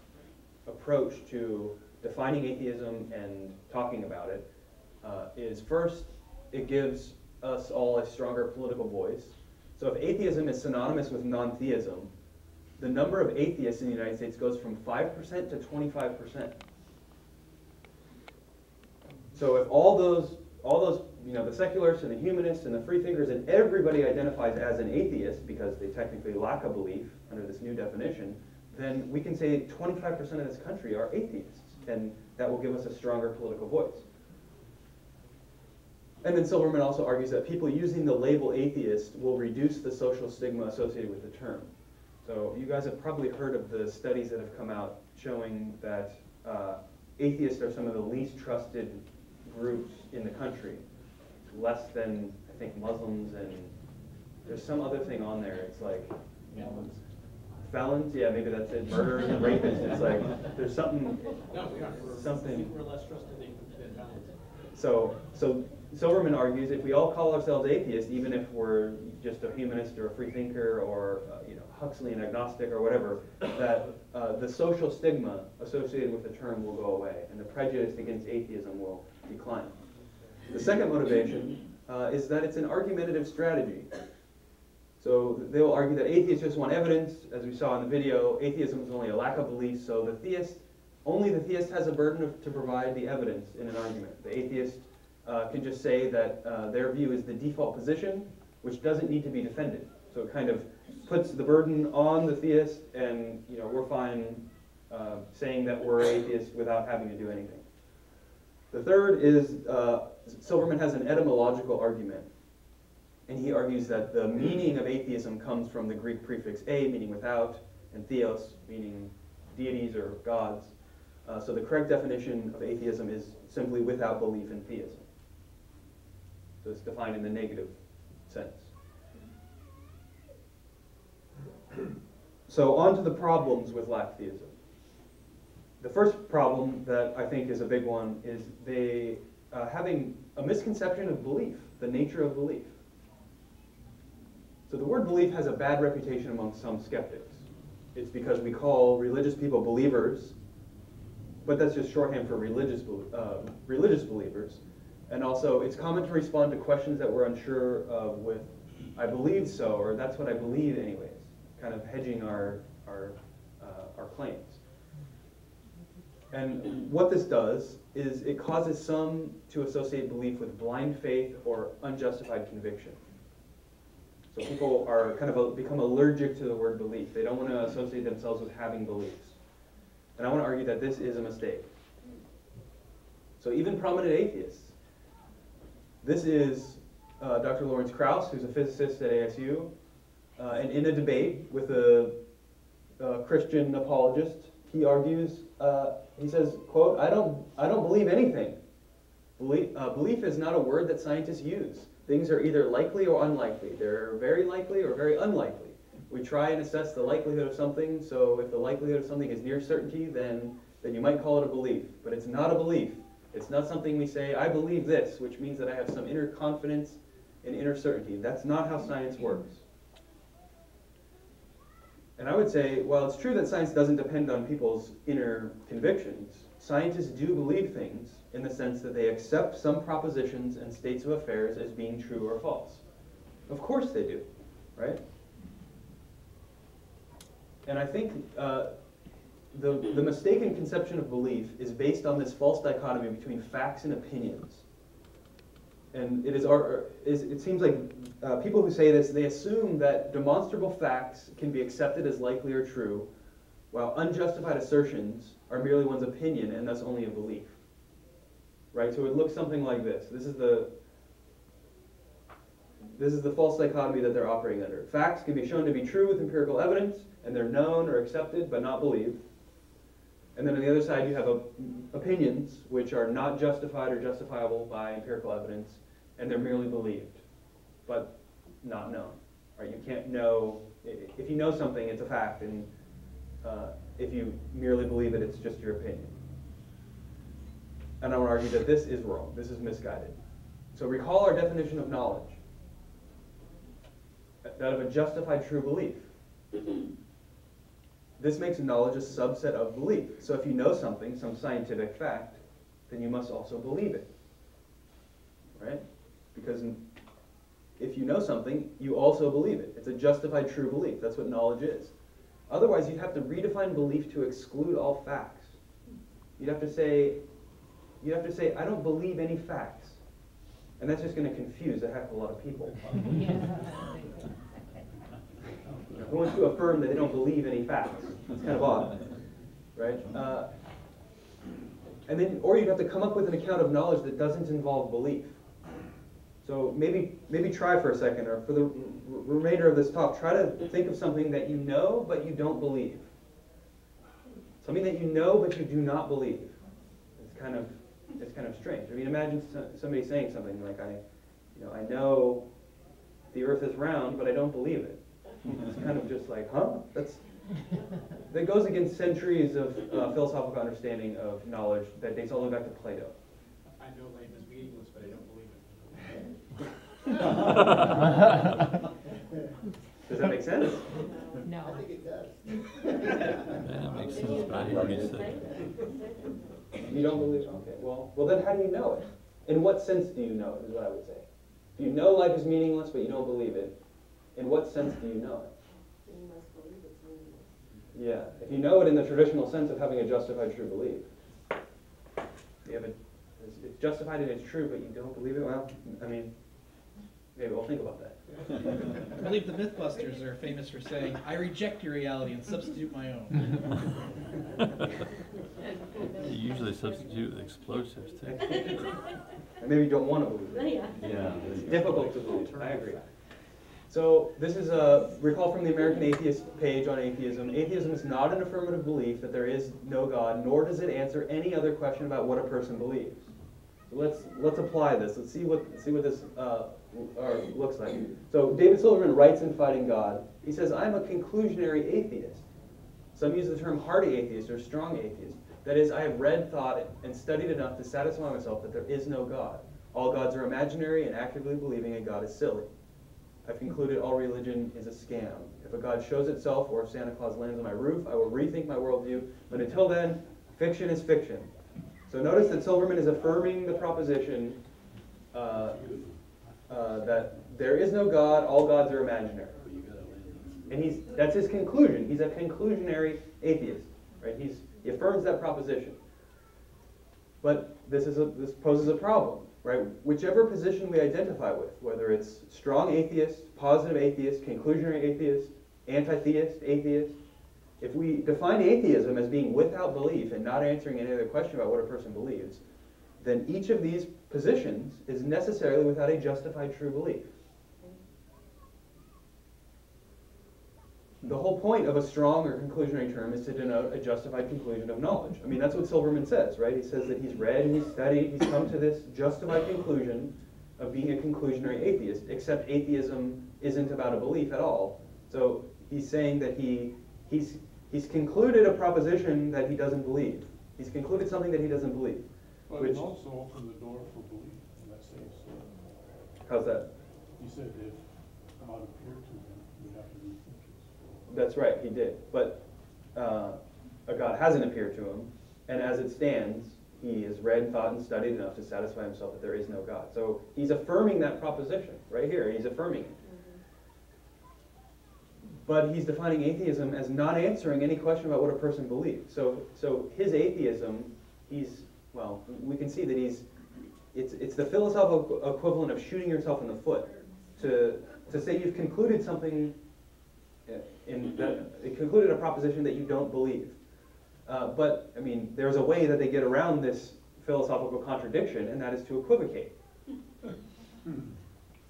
approach to defining atheism and talking about it is first, it gives us all a stronger political voice. So if atheism is synonymous with non-theism, the number of atheists in the United States goes from 5% to 25%. So if all those, the secularists and the humanists and the freethinkers and everybody identifies as an atheist because they technically lack a belief under this new definition, then we can say 25% of this country are atheists, and that will give us a stronger political voice. And then Silverman also argues that people using the label atheist will reduce the social stigma associated with the term. So you guys have probably heard of the studies that have come out showing that atheists are some of the least trusted groups in the country, less than, I think, Muslims, and there's some other thing on there. It's like felons, yeah, maybe that's it. Murderers and rapists. It's like there's something. No, we aren't. We're less trusted than felons. So Silverman argues if we all call ourselves atheists, even if we're just a humanist or a free thinker or Huxleyan agnostic or whatever, that the social stigma associated with the term will go away and the prejudice against atheism will decline. The second motivation is that it's an argumentative strategy. So they will argue that atheists just want evidence. As we saw in the video, atheism is only a lack of belief, so only the theist has a burden to provide the evidence in an argument. The atheist can just say that their view is the default position, which doesn't need to be defended. So it kind of puts the burden on the theist, and we're fine saying that we're atheists without having to do anything. The third is Silverman has an etymological argument, and he argues that the meaning of atheism comes from the Greek prefix a, meaning without, and theos, meaning deities or gods. So the correct definition of atheism is simply without belief in theism. So it's defined in the negative So on to the problems with lack theism. The first problem that I think is a big one is they having a misconception of belief, the nature of belief. So the word belief has a bad reputation among some skeptics. It's because we call religious people believers, but that's just shorthand for religious believers. And also, it's common to respond to questions that we're unsure of with, I believe so, or that's what I believe anyways, kind of hedging our claims. And what this does is it causes some to associate belief with blind faith or unjustified conviction. So people are kind of become allergic to the word belief. They don't want to associate themselves with having beliefs. And I want to argue that this is a mistake. So even prominent atheists. This is Dr. Lawrence Krauss, who's a physicist at ASU, and in a debate with a Christian apologist, he argues, he says, quote, I don't believe anything. Belief is not a word that scientists use. Things are either likely or unlikely. They're very likely or very unlikely. We try and assess the likelihood of something, so if the likelihood of something is near certainty, then you might call it a belief. But it's not a belief. It's not something we say, I believe this, which means that I have some inner confidence and inner certainty. That's not how science works. And I would say, while it's true that science doesn't depend on people's inner convictions, scientists do believe things in the sense that they accept some propositions and states of affairs as being true or false. Of course they do, right? And I think the mistaken conception of belief is based on this false dichotomy between facts and opinions. And it seems like people who say this, they assume that demonstrable facts can be accepted as likely or true, while unjustified assertions are merely one's opinion and thus only a belief. Right? So it looks something like this. This is the false dichotomy that they're operating under. Facts can be shown to be true with empirical evidence, and they're known or accepted but not believed. And then on the other side, you have opinions which are not justified or justifiable by empirical evidence, and they're merely believed, but not known. Right? You can't know, if you know something, it's a fact, and if you merely believe it, it's just your opinion. And I want to argue that this is wrong. This is misguided. So recall our definition of knowledge. That of a justified true belief. This makes knowledge a subset of belief. So if you know something, some scientific fact, then you must also believe it. Right? Because if you know something, you also believe it. It's a justified true belief. That's what knowledge is. Otherwise, you'd have to redefine belief to exclude all facts. You'd have to say, I don't believe any facts. And that's just going to confuse a heck of a lot of people. Who wants to affirm that they don't believe any facts? It's kind of odd, right? And then, or you'd have to come up with an account of knowledge that doesn't involve belief. So maybe try for a second, or for the remainder of this talk, try to think of something that you know but you don't believe. Something that you know but you do not believe. It's kind of strange. I mean, imagine somebody saying something like, I know the Earth is round, but I don't believe it. It's kind of just like, huh? That goes against centuries of philosophical understanding of knowledge that dates all the way back to Plato. I know life is meaningless, but I don't believe it. Does that make sense? No. I think it does. That makes sense, but I didn't read it. You don't believe it? Okay. Well, then how do you know it? In what sense do you know it, is what I would say. If you know life is meaningless, but you don't believe it, in what sense do you know it? You must believe it's meaningless. Yeah. If you know it in the traditional sense of having a justified true belief, it's justified and it's true, but you don't believe it, well, I mean, maybe we'll think about that. I believe the Mythbusters are famous for saying, I reject your reality and substitute my own. You usually substitute with explosives, too. And maybe you don't want to believe it. Yeah. It's difficult to believe. I agree. So this is recall from the American Atheist page on atheism. Atheism is not an affirmative belief that there is no God, nor does it answer any other question about what a person believes. So let's apply this. Let's see what this looks like. So David Silverman writes in Fighting God, he says, I'm a conclusionary atheist. Some use the term hardy atheist or strong atheist. That is, I have read, thought, and studied enough to satisfy myself that there is no God. All gods are imaginary, and actively believing a God is silly. I've concluded all religion is a scam. If a God shows itself, or if Santa Claus lands on my roof, I will rethink my worldview. But until then, fiction is fiction. So notice that Silverman is affirming the proposition that there is no God, all gods are imaginary. And that's his conclusion. He's a conclusionary atheist, right? He affirms that proposition. But this poses a problem, right? Whichever position we identify with, whether it's strong atheist, positive atheist, conclusionary atheist, anti-theist, atheist, if we define atheism as being without belief and not answering any other question about what a person believes, then each of these positions is necessarily without a justified true belief. The whole point of a strong or conclusionary term is to denote a justified conclusion of knowledge. I mean, that's what Silverman says, right? He says that he's read, he's studied, he's come to this justified conclusion of being a conclusionary atheist, except atheism isn't about a belief at all. So he's saying that he's concluded a proposition that he doesn't believe. He's concluded something that he doesn't believe. But it also opened the door for belief in that same story. How's that? He said if God appeared to him, he would have to rethink it. That's right, he did. But a God hasn't appeared to him, and as it stands, he has read, thought, and studied enough to satisfy himself that there is no God. So he's affirming that proposition right here. He's affirming it. But he's defining atheism as not answering any question about what a person believes. So his atheism, we can see that it's the philosophical equivalent of shooting yourself in the foot. To say you've concluded something, concluded a proposition that you don't believe. But, I mean, there's a way that they get around this philosophical contradiction, and that is to equivocate.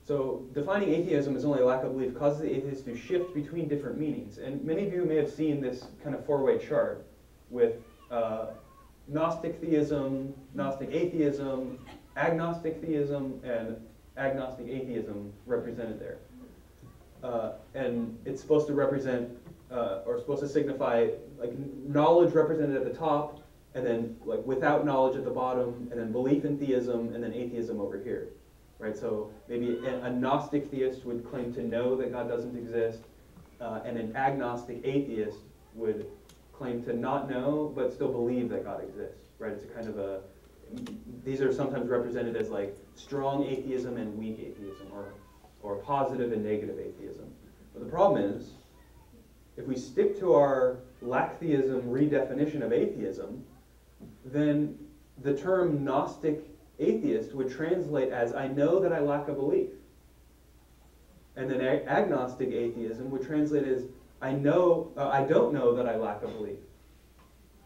So defining atheism as only a lack of belief causes the atheist to shift between different meanings. And many of you may have seen this kind of four-way chart with Gnostic theism, Gnostic atheism, agnostic theism, and agnostic atheism represented there. And it's supposed to represent, or supposed to signify, like, knowledge represented at the top, and then like without knowledge at the bottom, and then belief in theism, and then atheism over here. Right? So maybe a Gnostic theist would claim to know that God doesn't exist, and an agnostic atheist would claim to not know, but still believe that God exists. Right? It's a kind of these are sometimes represented as like strong atheism and weak atheism, or positive and negative atheism. But the problem is, if we stick to our lack-theism redefinition of atheism, then the term Gnostic atheist would translate as, I know that I lack a belief. And then agnostic atheism would translate as, I don't know that I lack a belief.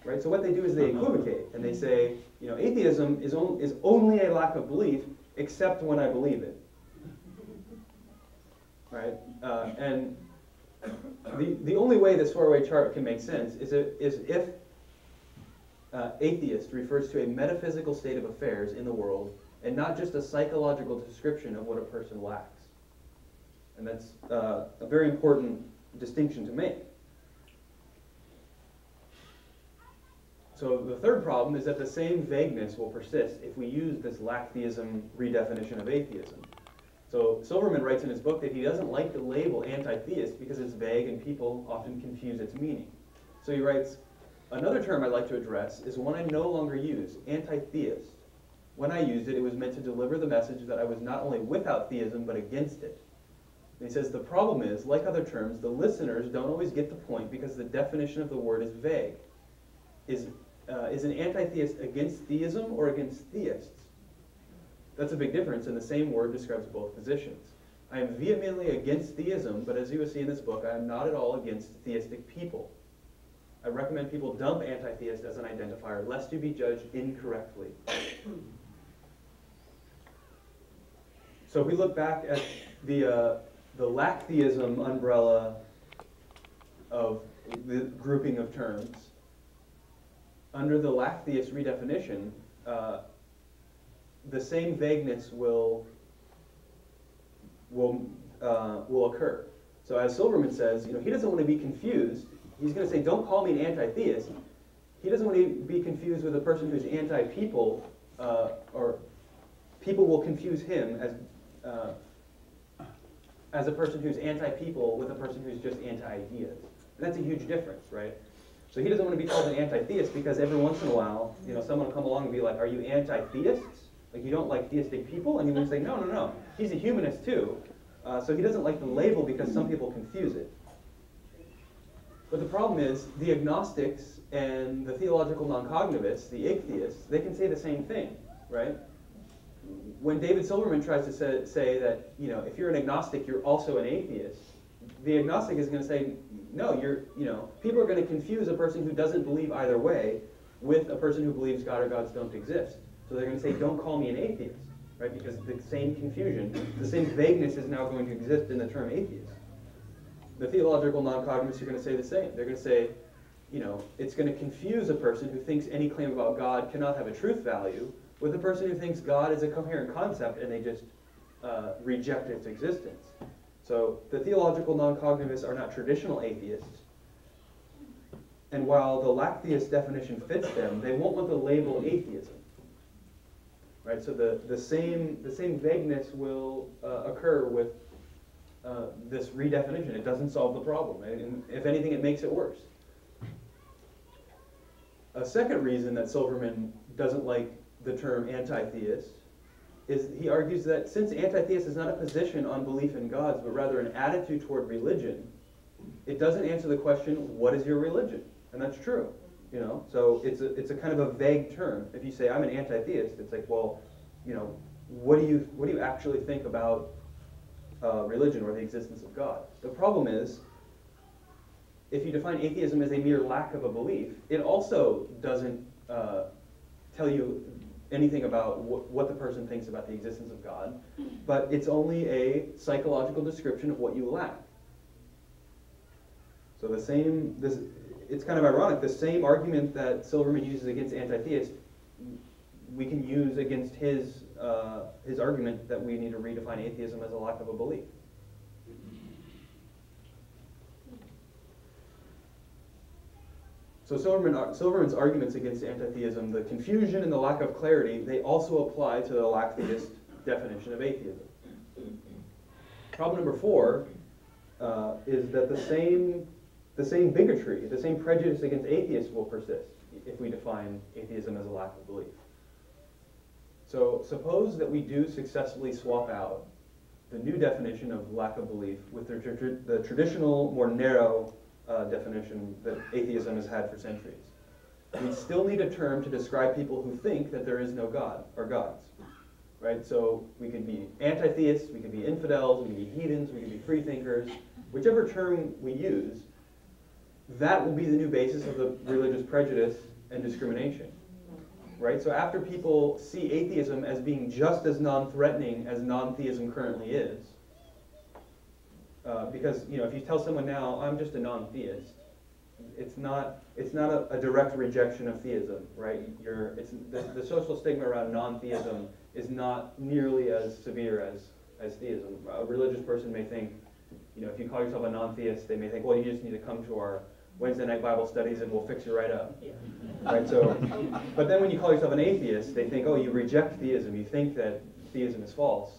Right? So what they do is they equivocate, and they say, atheism is only a lack of belief, except when I believe it. Right? And the only way this four-way chart can make sense is if atheist refers to a metaphysical state of affairs in the world, and not just a psychological description of what a person lacks. And that's a very important distinction to make. So the third problem is that the same vagueness will persist if we use this lack-theism redefinition of atheism. So Silverman writes in his book that he doesn't like the label anti-theist because it's vague and people often confuse its meaning. So he writes, another term I'd like to address is one I no longer use, anti-theist. When I used it, it was meant to deliver the message that I was not only without theism, but against it. And he says, the problem is, like other terms, the listeners don't always get the point because the definition of the word is vague. Is an anti-theist against theism or against theists? That's a big difference, and the same word describes both positions. I am vehemently against theism, but as you will see in this book, I am not at all against theistic people. I recommend people dump anti-theist as an identifier, lest you be judged incorrectly. So if we look back at the lack-theism umbrella of the grouping of terms, under the lack-theist redefinition, the same vagueness will will occur. So as Silverman says, he doesn't want to be confused. He's going to say, don't call me an anti-theist. He doesn't want to be confused with a person who's anti-people, or people will confuse him as a person who's anti-people with a person who's just anti-ideas. And that's a huge difference, right? So he doesn't want to be called an anti-theist because every once in a while, someone will come along and be like, are you anti-theists? Like, you don't like theistic people? And he would say, no, no, no. He's a humanist too. So he doesn't like the label because some people confuse it. But the problem is, the agnostics and the theological non-cognitivists, the atheists, they can say the same thing, right? When David Silverman tries to say that, if you're an agnostic, you're also an atheist, the agnostic is going to say, no, people are going to confuse a person who doesn't believe either way with a person who believes God or gods don't exist. So they're going to say, don't call me an atheist, right? Because the same confusion, the same vagueness is now going to exist in the term atheist. The theological non-cognitivists are going to say the same. They're going to say, it's going to confuse a person who thinks any claim about God cannot have a truth value with a person who thinks God is a coherent concept and they just reject its existence. So the theological non-cognitivists are not traditional atheists. And while the lack-theist definition fits them, they won't want the label atheism. Right? So the same vagueness will occur with this redefinition. It doesn't solve the problem. And if anything, it makes it worse. A second reason that Silverman doesn't like the term anti-theist is he argues that since anti-theist is not a position on belief in gods, but rather an attitude toward religion, it doesn't answer the question, what is your religion? And that's true. So it's a kind of a vague term. If you say I'm an anti-theist, it's like, well, what do you actually think about religion or the existence of God? The problem is, if you define atheism as a mere lack of a belief, it also doesn't tell you anything about what the person thinks about the existence of God, but it's only a psychological description of what you lack. So it's kind of ironic, the same argument that Silverman uses against anti-theists, we can use against his argument that we need to redefine atheism as a lack of a belief. So Silverman's arguments against anti-theism, the confusion and the lack of clarity, they also apply to the lack-theist definition of atheism. Problem number 4 is that the same bigotry, the same prejudice against atheists will persist if we define atheism as a lack of belief. So suppose that we do successfully swap out the new definition of lack of belief with the traditional, more narrow definition that atheism has had for centuries. We still need a term to describe people who think that there is no God or gods, right? So we could be anti-theists, we could be infidels, we could be heathens, we could be freethinkers. Whichever term we use, that will be the new basis of the religious prejudice and discrimination, right? So after people see atheism as being just as non-threatening as non-theism currently is, because if you tell someone now, I'm just a non-theist, it's not a direct rejection of theism, right? The social stigma around non-theism is not nearly as severe as theism. A religious person may think, if you call yourself a non-theist, they may think, well, you just need to come to our Wednesday night Bible studies and we'll fix you right up, right? So, but then when you call yourself an atheist, they think, oh, you reject theism. You think that theism is false.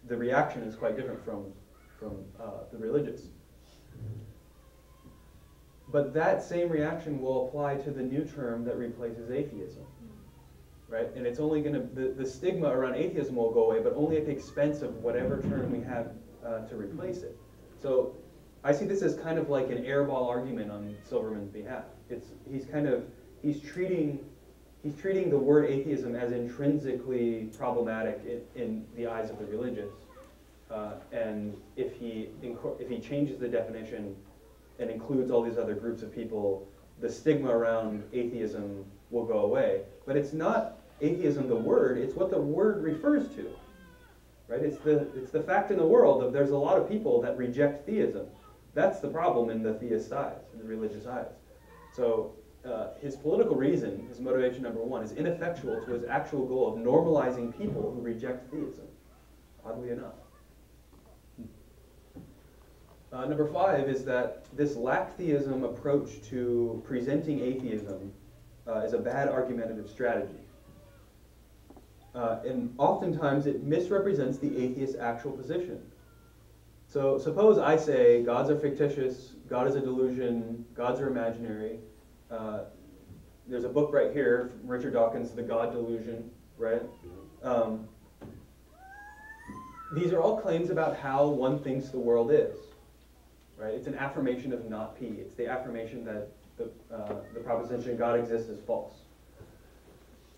The reaction is quite different from the religious. But that same reaction will apply to the new term that replaces atheism, right? And it's only going to, the stigma around atheism will go away, but only at the expense of whatever term we have to replace it. So I see this as kind of like an airball argument on Silverman's behalf. He's treating the word atheism as intrinsically problematic in the eyes of the religious, and if he changes the definition and includes all these other groups of people, the stigma around atheism will go away. But it's not atheism the word; it's what the word refers to, right? It's the fact in the world that there's a lot of people that reject theism. That's the problem in the theist eyes, in the religious eyes. So his political reason, his motivation number one, is ineffectual to his actual goal of normalizing people who reject theism, oddly enough. Number 5 is that this lack-theism approach to presenting atheism is a bad argumentative strategy. And oftentimes it misrepresents the atheist's actual position. So suppose I say gods are fictitious, God is a delusion, gods are imaginary. There's a book right here from Richard Dawkins, The God Delusion, right? These are all claims about how one thinks the world is, right? It's an affirmation of not P. It's the affirmation that the proposition God exists is false.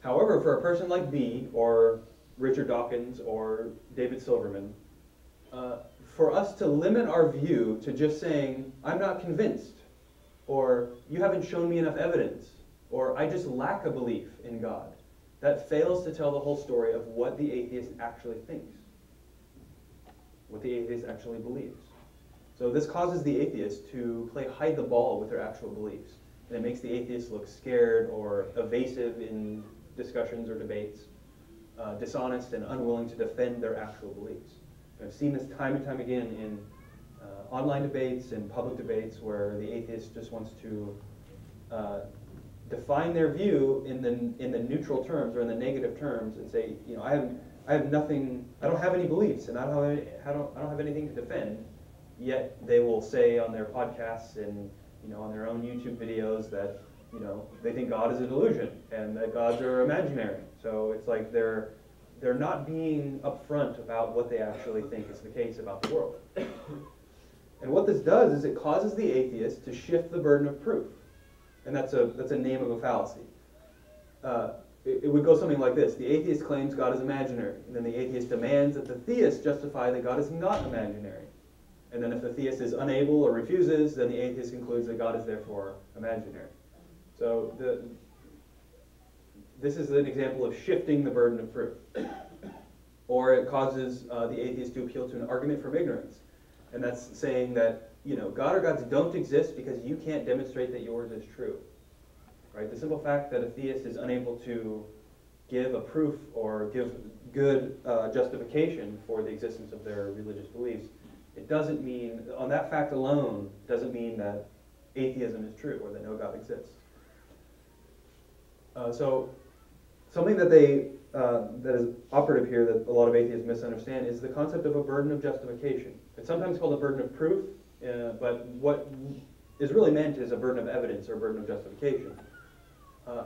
However, for a person like me, or Richard Dawkins, or David Silverman, for us to limit our view to just saying, I'm not convinced, or you haven't shown me enough evidence, or I just lack a belief in God, that fails to tell the whole story of what the atheist actually thinks, what the atheist actually believes. So this causes the atheist to play hide the ball with their actual beliefs, and it makes the atheist look scared or evasive in discussions or debates, dishonest and unwilling to defend their actual beliefs. I've seen this time and time again in online debates and public debates where the atheist just wants to define their view in the neutral terms or in the negative terms and say, you know, I have nothing, I don't have any beliefs and I don't have anything to defend. Yet they will say on their podcasts and on their own YouTube videos that they think God is a delusion and that gods are imaginary. So it's like they're not being upfront about what they actually think is the case about the world. And what this does is it causes the atheist to shift the burden of proof. And that's a name of a fallacy. It would go something like this. The atheist claims God is imaginary. And then the atheist demands that the theist justify that God is not imaginary. And then if the theist is unable or refuses, then the atheist concludes that God is therefore imaginary. So this is an example of shifting the burden of proof. Or it causes the atheist to appeal to an argument from ignorance. And that's saying that, God or gods don't exist because you can't demonstrate that yours is true. Right? The simple fact that a theist is unable to give a proof or give good justification for the existence of their religious beliefs, it doesn't mean, on that fact alone, doesn't mean that atheism is true or that no God exists. So something that that is operative here that a lot of atheists misunderstand is the concept of a burden of justification. It's sometimes called a burden of proof, but what is really meant is a burden of evidence or a burden of justification.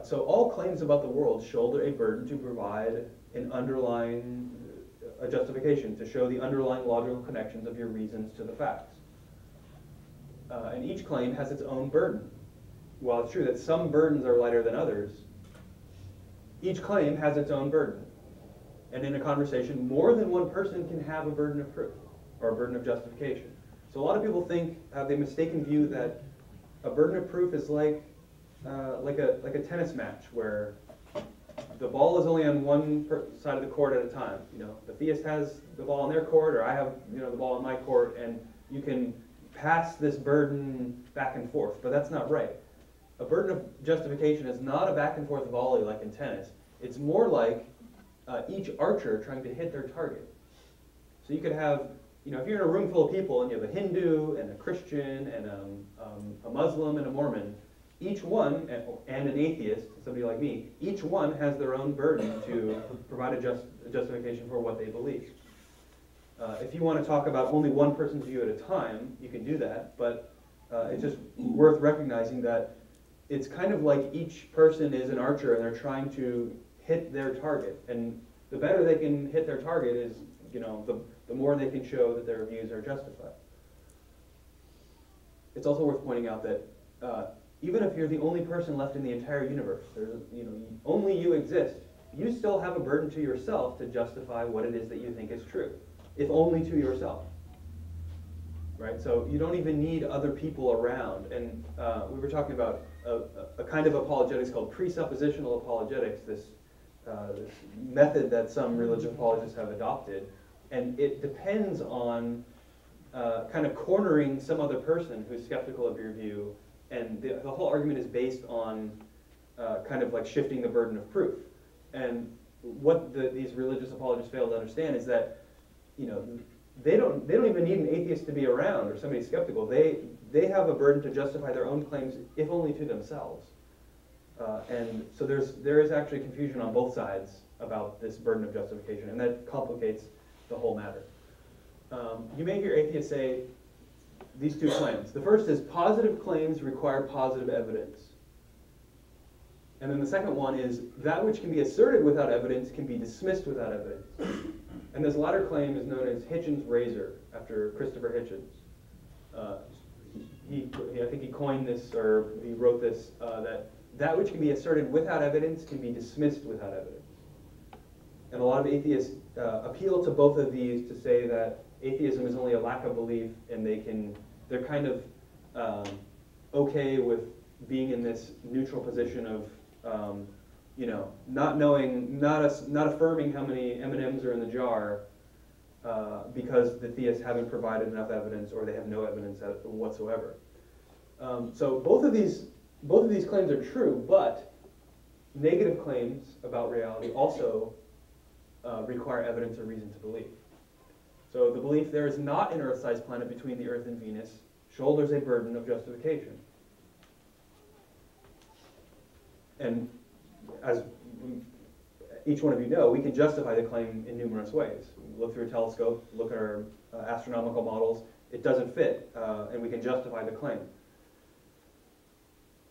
So all claims about the world shoulder a burden to provide an underlying a justification, to show the underlying logical connections of your reasons to the facts. And each claim has its own burden. While it's true that some burdens are lighter than others, each claim has its own burden. And in a conversation, more than one person can have a burden of proof or a burden of justification. So a lot of people have the mistaken view that a burden of proof is like a tennis match where the ball is only on one side of the court at a time. The theist has the ball on their court, or I have the ball on my court, and you can pass this burden back and forth. But that's not right. A burden of justification is not a back and forth volley like in tennis. It's more like each archer trying to hit their target. So you could have, if you're in a room full of people and you have a Hindu and a Christian and a Muslim and a Mormon, each one, and an atheist, somebody like me, each one has their own burden to provide a justification for what they believe. If you want to talk about only one person's view at a time, you can do that, but it's just worth recognizing that it's kind of like each person is an archer and they're trying to hit their target. And the better they can hit their target is, the more they can show that their views are justified. It's also worth pointing out that even if you're the only person left in the entire universe, only you exist, you still have a burden to yourself to justify what it is that you think is true, if only to yourself. Right? So you don't even need other people around. And we were talking about a kind of apologetics called presuppositional apologetics, this method that some religious apologists have adopted. And it depends on kind of cornering some other person who's skeptical of your view And the whole argument is based on kind of like shifting the burden of proof. And what these religious apologists fail to understand is that, you know, they don't even need an atheist to be around or somebody skeptical. They have a burden to justify their own claims, if only to themselves. And so there is actually confusion on both sides about this burden of justification, and that complicates the whole matter. You may hear atheists say these two claims. The first is positive claims require positive evidence. And then the second one is that which can be asserted without evidence can be dismissed without evidence. And this latter claim is known as Hitchens' razor, after Christopher Hitchens. I think he coined this, or he wrote this, that which can be asserted without evidence can be dismissed without evidence. And a lot of atheists appeal to both of these to say that atheism is only a lack of belief, and they're kind of okay with being in this neutral position of, you know, not knowing, not affirming how many M&Ms are in the jar because the theists haven't provided enough evidence, or they have no evidence whatsoever. So both of these claims are true, but negative claims about reality also require evidence or reason to believe. So the belief there is not an Earth-sized planet between the Earth and Venus shoulders a burden of justification. And as each one of you know, we can justify the claim in numerous ways. We look through a telescope, look at our astronomical models, it doesn't fit, and we can justify the claim.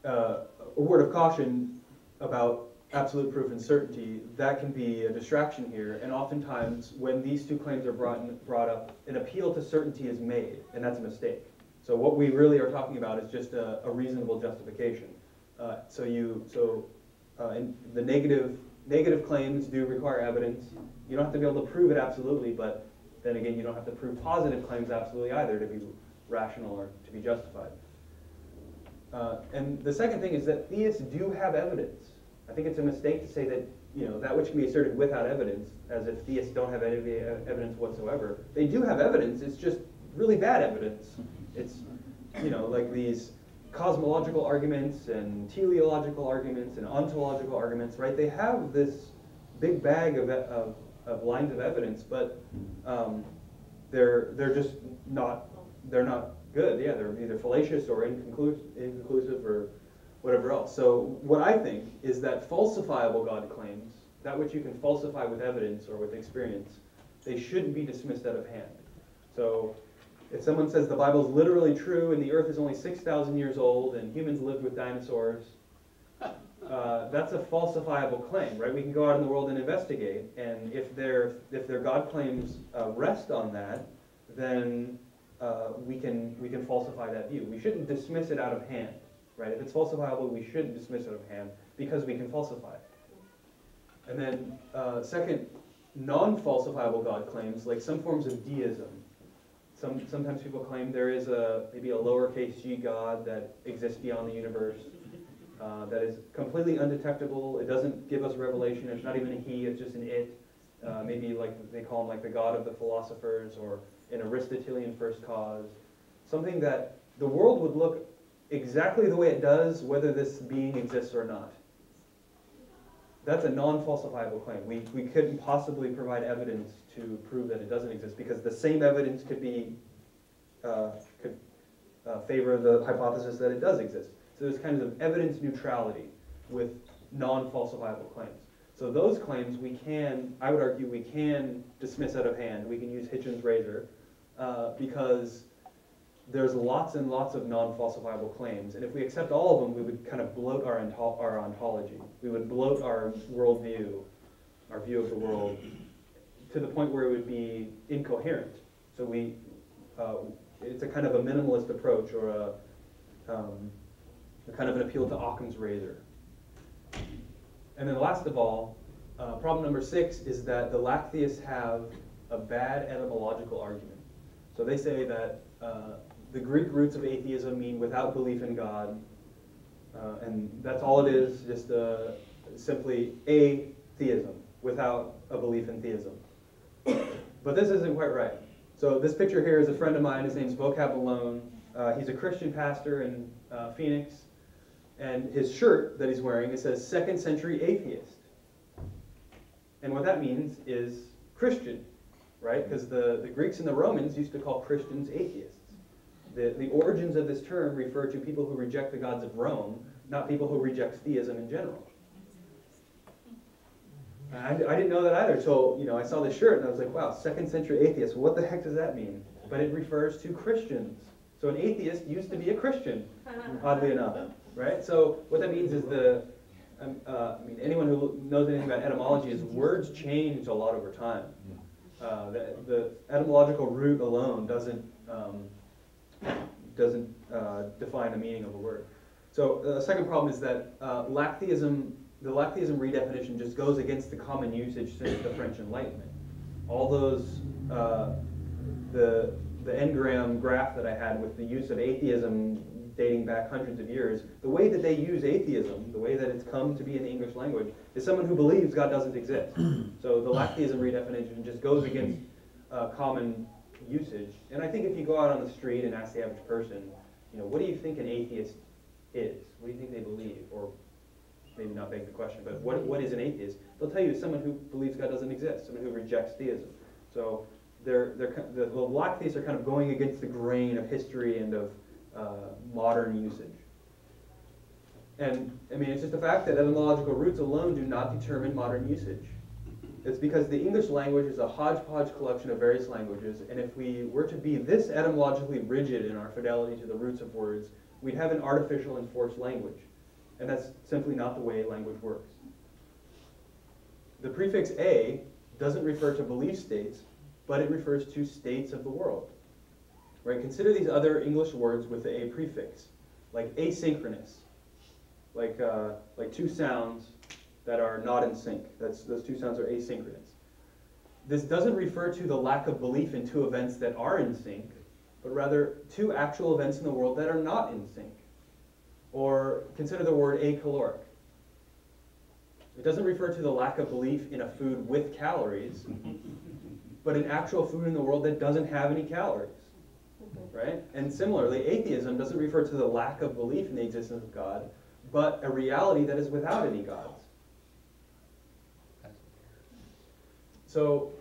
A word of caution about absolute proof and certainty, that can be a distraction here, and oftentimes when these two claims are brought up, an appeal to certainty is made, and that's a mistake. So what we really are talking about is just a reasonable justification. And the negative claims do require evidence. You don't have to be able to prove it absolutely, but then again, you don't have to prove positive claims absolutely either to be rational or to be justified. And the second thing is that theists do have evidence. I think it's a mistake to say that, you know, that which can be asserted without evidence, as if theists don't have any evidence whatsoever. They do have evidence, it's just really bad evidence. It's, you know, like these cosmological arguments and teleological arguments and ontological arguments, right? They have this big bag of lines of evidence, but they're just not, they're not good. Yeah, they're either fallacious or inconclusive or whatever else. So what I think is that falsifiable God claims, that which you can falsify with evidence or with experience, they shouldn't be dismissed out of hand. So if someone says the Bible is literally true and the earth is only 6,000 years old and humans lived with dinosaurs, that's a falsifiable claim, right? We can go out in the world and investigate, and if their God claims rest on that, then we can falsify that view. We shouldn't dismiss it out of hand, right? If it's falsifiable, we shouldn't dismiss it out of hand because we can falsify it. And then second, non-falsifiable God claims, like some forms of deism. Sometimes people claim there is maybe a lowercase g God that exists beyond the universe, that is completely undetectable. It doesn't give us revelation. It's not even a he, it's just an it. Maybe like they call him like the God of the philosophers, or an Aristotelian first cause. Something that the world would look exactly the way it does whether this being exists or not. That's a non-falsifiable claim. We couldn't possibly provide evidence to prove that it doesn't exist, because the same evidence could favor the hypothesis that it does exist. So there's kind of evidence neutrality with non-falsifiable claims. So those claims I would argue we can dismiss out of hand. We can use Hitchens' razor because there's lots and lots of non-falsifiable claims, and if we accept all of them, we would kind of bloat our ontology. We would bloat our worldview, our view of the world, to the point where it would be incoherent. So it's a kind of a minimalist approach, or a kind of an appeal to Hawkins' razor. And then last of all, problem number 6 is that the lack theists have a bad etymological argument. So they say that the Greek roots of atheism mean without belief in God, and that's all it is, just simply atheism, without a belief in theism. But this isn't quite right. So this picture here is a friend of mine, his name's Vocab Malone. He's a Christian pastor in Phoenix, and his shirt that he's wearing, it says 2nd century atheist. And what that means is Christian, right? Because the Greeks and the Romans used to call Christians atheists. The origins of this term refer to people who reject the gods of Rome, not people who reject theism in general. I didn't know that either, so I saw this shirt and I was like, wow, 2nd century atheist, what the heck does that mean? But it refers to Christians. So an atheist used to be a Christian, oddly enough, right? So what that means is anyone who knows anything about etymology is words change a lot over time. The etymological root alone doesn't define the meaning of a word. So the second problem is that the lactheism redefinition just goes against the common usage since the French Enlightenment. All those, the engram graph that I had with the use of atheism dating back hundreds of years, the way that they use atheism, the way that it's come to be in the English language, is someone who believes God doesn't exist. So the lactheism redefinition just goes against common usage. And I think if you go out on the street and ask the average person, what do you think an atheist is? What do you think they believe? Or maybe not beg the question, but what is an atheist? They'll tell you it's someone who believes God doesn't exist, someone who rejects theism. So the lactheists are kind of going against the grain of history and of modern usage. And I mean, it's just a fact that etymological roots alone do not determine modern usage. It's because the English language is a hodgepodge collection of various languages, and if we were to be this etymologically rigid in our fidelity to the roots of words, we'd have an artificial and forced language. And that's simply not the way language works. The prefix a doesn't refer to belief states, but it refers to states of the world. Right? Consider these other English words with the a prefix, like asynchronous, like two sounds that are not in sync. Those two sounds are asynchronous. This doesn't refer to the lack of belief in two events that are in sync, but rather two actual events in the world that are not in sync. Or consider the word acaloric. It doesn't refer to the lack of belief in a food with calories, but an actual food in the world that doesn't have any calories. Right? And similarly, atheism doesn't refer to the lack of belief in the existence of God, but a reality that is without any gods. So,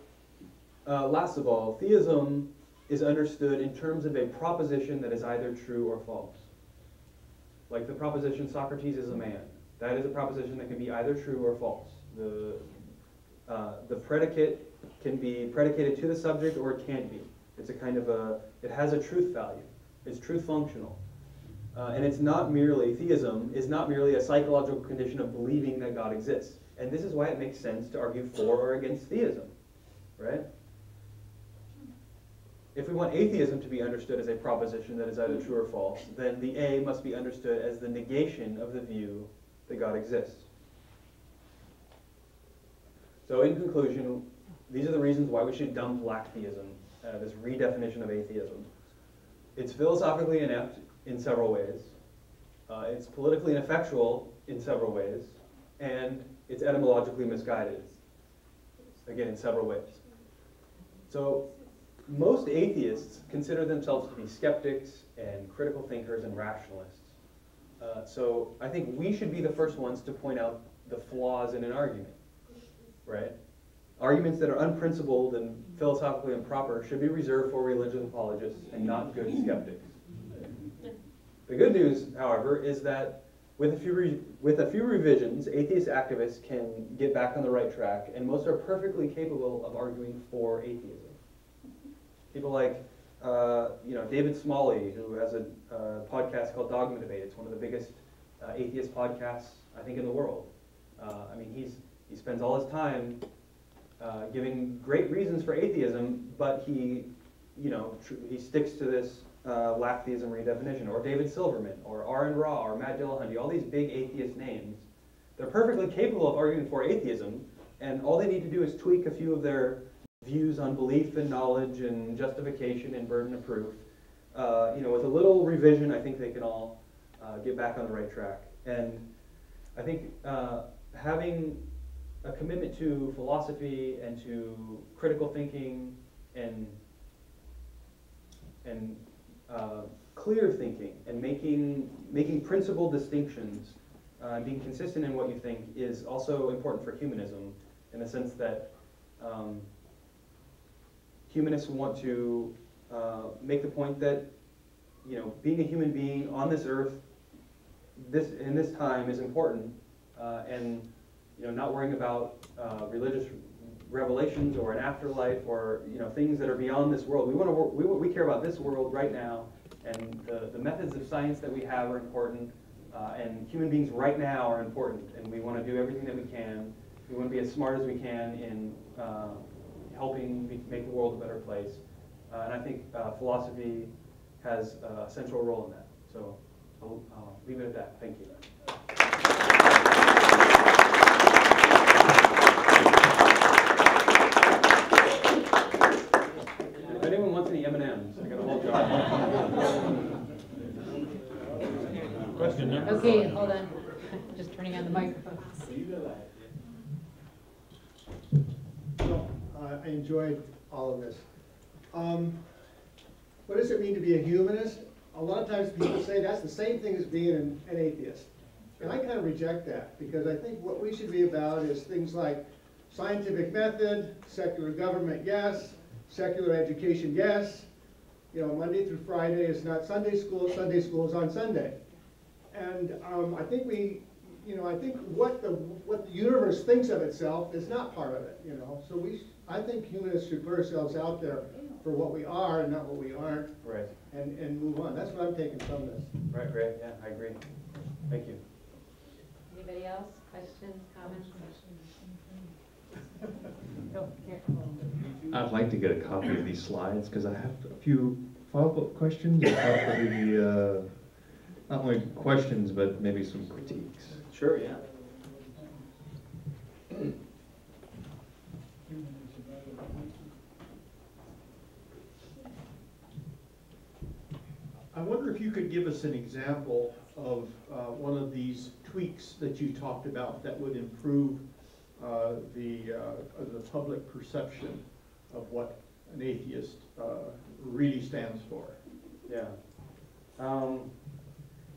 last of all, theism is understood in terms of a proposition that is either true or false. Like the proposition, Socrates is a man. That is a proposition that can be either true or false. The predicate can be predicated to the subject or it can't be. It's a kind of it has a truth value. It's truth functional. And it's not merely, theism is not merely a psychological condition of believing that God exists. And this is why it makes sense to argue for or against theism, right? If we want atheism to be understood as a proposition that is either true or false, then the A must be understood as the negation of the view that God exists. So in conclusion, these are the reasons why we should dump lactheism, this redefinition of atheism. It's philosophically inept in several ways. It's politically ineffectual in several ways. And it's etymologically misguided, again, in several ways. So most atheists consider themselves to be skeptics and critical thinkers and rationalists. So I think we should be the first ones to point out the flaws in an argument, right? Arguments that are unprincipled and philosophically improper should be reserved for religious apologists and not good skeptics. The good news, however, is that with a few revisions, atheist activists can get back on the right track, and most are perfectly capable of arguing for atheism. People like David Smalley, who has a podcast called Dogma Debate. It's one of the biggest atheist podcasts, I think, in the world. I mean, he spends all his time giving great reasons for atheism, but he sticks to this lactheism redefinition. Or David Silverman, or Aaron Ra, or Matt Dillahunty, all these big atheist names. They're perfectly capable of arguing for atheism, and all they need to do is tweak a few of their views on belief and knowledge and justification and burden of proof. With a little revision, I think they can all get back on the right track. And I think having a commitment to philosophy and to critical thinking and clear thinking and making principled distinctions, being consistent in what you think is also important for humanism, in the sense that humanists want to make the point that, you know, being a human being on this earth, in this time, is important, and, you know, not worrying about religious revelations or an afterlife or, you know, things that are beyond this world. We care about this world right now, and the methods of science that we have are important, and human beings right now are important, and we want to do everything that we can. We want to be as smart as we can in helping make the world a better place. And I think philosophy has a central role in that. So I'll leave it at that. Thank you. If anyone wants any M&Ms, I got a whole jar. Question there? Okay, hold on. Just turning on the microphone. Well, I enjoyed all of this. What does it mean to be a humanist? A lot of times people say that's the same thing as being an atheist. And I kind of reject that, because I think what we should be about is things like scientific method, secular government, yes, secular education, yes. You know, Monday through Friday is not Sunday school is on Sunday. And I think I think what the universe thinks of itself is not part of it, you know. So I think humanists should put ourselves out there for what we are and not what we aren't. Right. And move on. That's what I'm taking from this. Right, yeah, I agree. Thank you. Anybody else? Questions, comments? Oh, here. I'd like to get a copy of these slides because I have a few follow-up questions about the not only questions but maybe some critiques. Sure, yeah. I wonder if you could give us an example of one of these tweaks that you talked about that would improve the public perception of what an atheist really stands for. Yeah.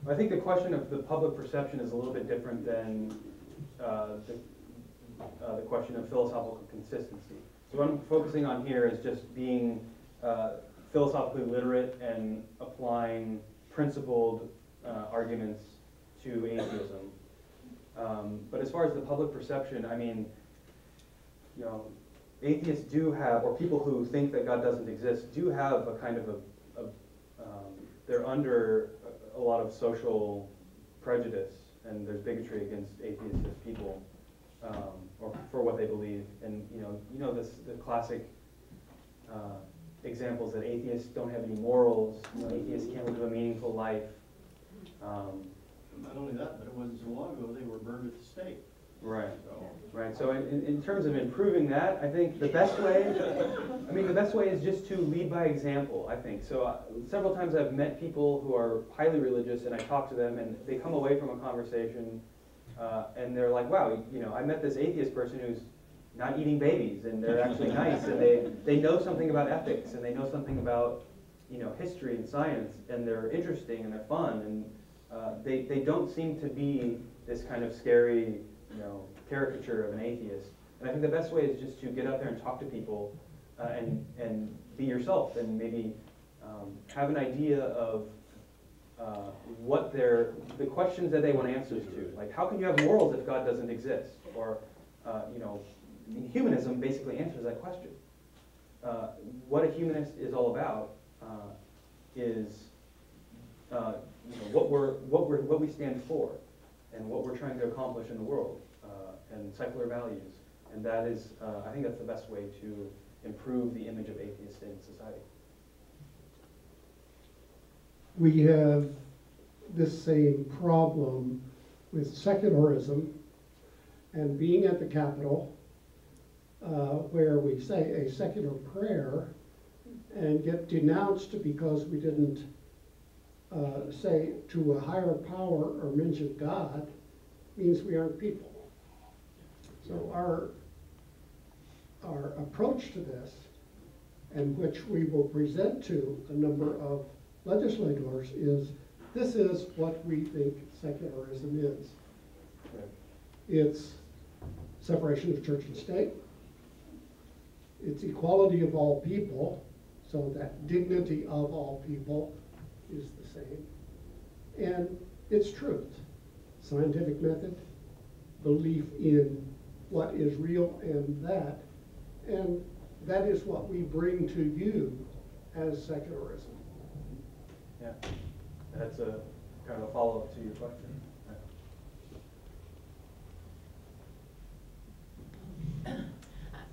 I think the question of the public perception is a little bit different than the question of philosophical consistency. So what I'm focusing on here is just being philosophically literate and applying principled arguments to atheism. But as far as the public perception, I mean, you know, atheists do have, or people who think that God doesn't exist, do have a kind of they're under a lot of social prejudice, and there's bigotry against atheists as people, or for what they believe. And you know the classic examples that atheists don't have any morals, atheists can't live a meaningful life. Not only that, but it wasn't so long ago they were burned at the stake. Right. Right. So in terms of improving that, I think the best way, the best way is just to lead by example, I think. So several times I've met people who are highly religious, and I talk to them, and they come away from a conversation, and they're like, wow, I met this atheist person who's not eating babies, and they're actually nice, and they know something about ethics, and they know something about, history and science, and they're interesting, and they're fun, and they don't seem to be this kind of scary, caricature of an atheist. And I think the best way is just to get out there and talk to people and be yourself, and maybe have an idea of what the questions that they want answers to. Like, how can you have morals if God doesn't exist? Or, humanism basically answers that question. What a humanist is all about is what we stand for and what we're trying to accomplish in the world, and secular values. And that is, I think that's the best way to improve the image of atheists in society. We have this same problem with secularism and being at the Capitol, where we say a secular prayer and get denounced because we didn't say to a higher power or mention God, means we aren't people. So our approach to this, and which we will present to a number of legislators is, this is what we think secularism is. Right. It's separation of church and state. It's equality of all people, so that dignity of all people is the same. And it's truth, scientific method, belief in what is real and that is what we bring to you as secularism. Yeah, that's a kind of a follow-up to your question.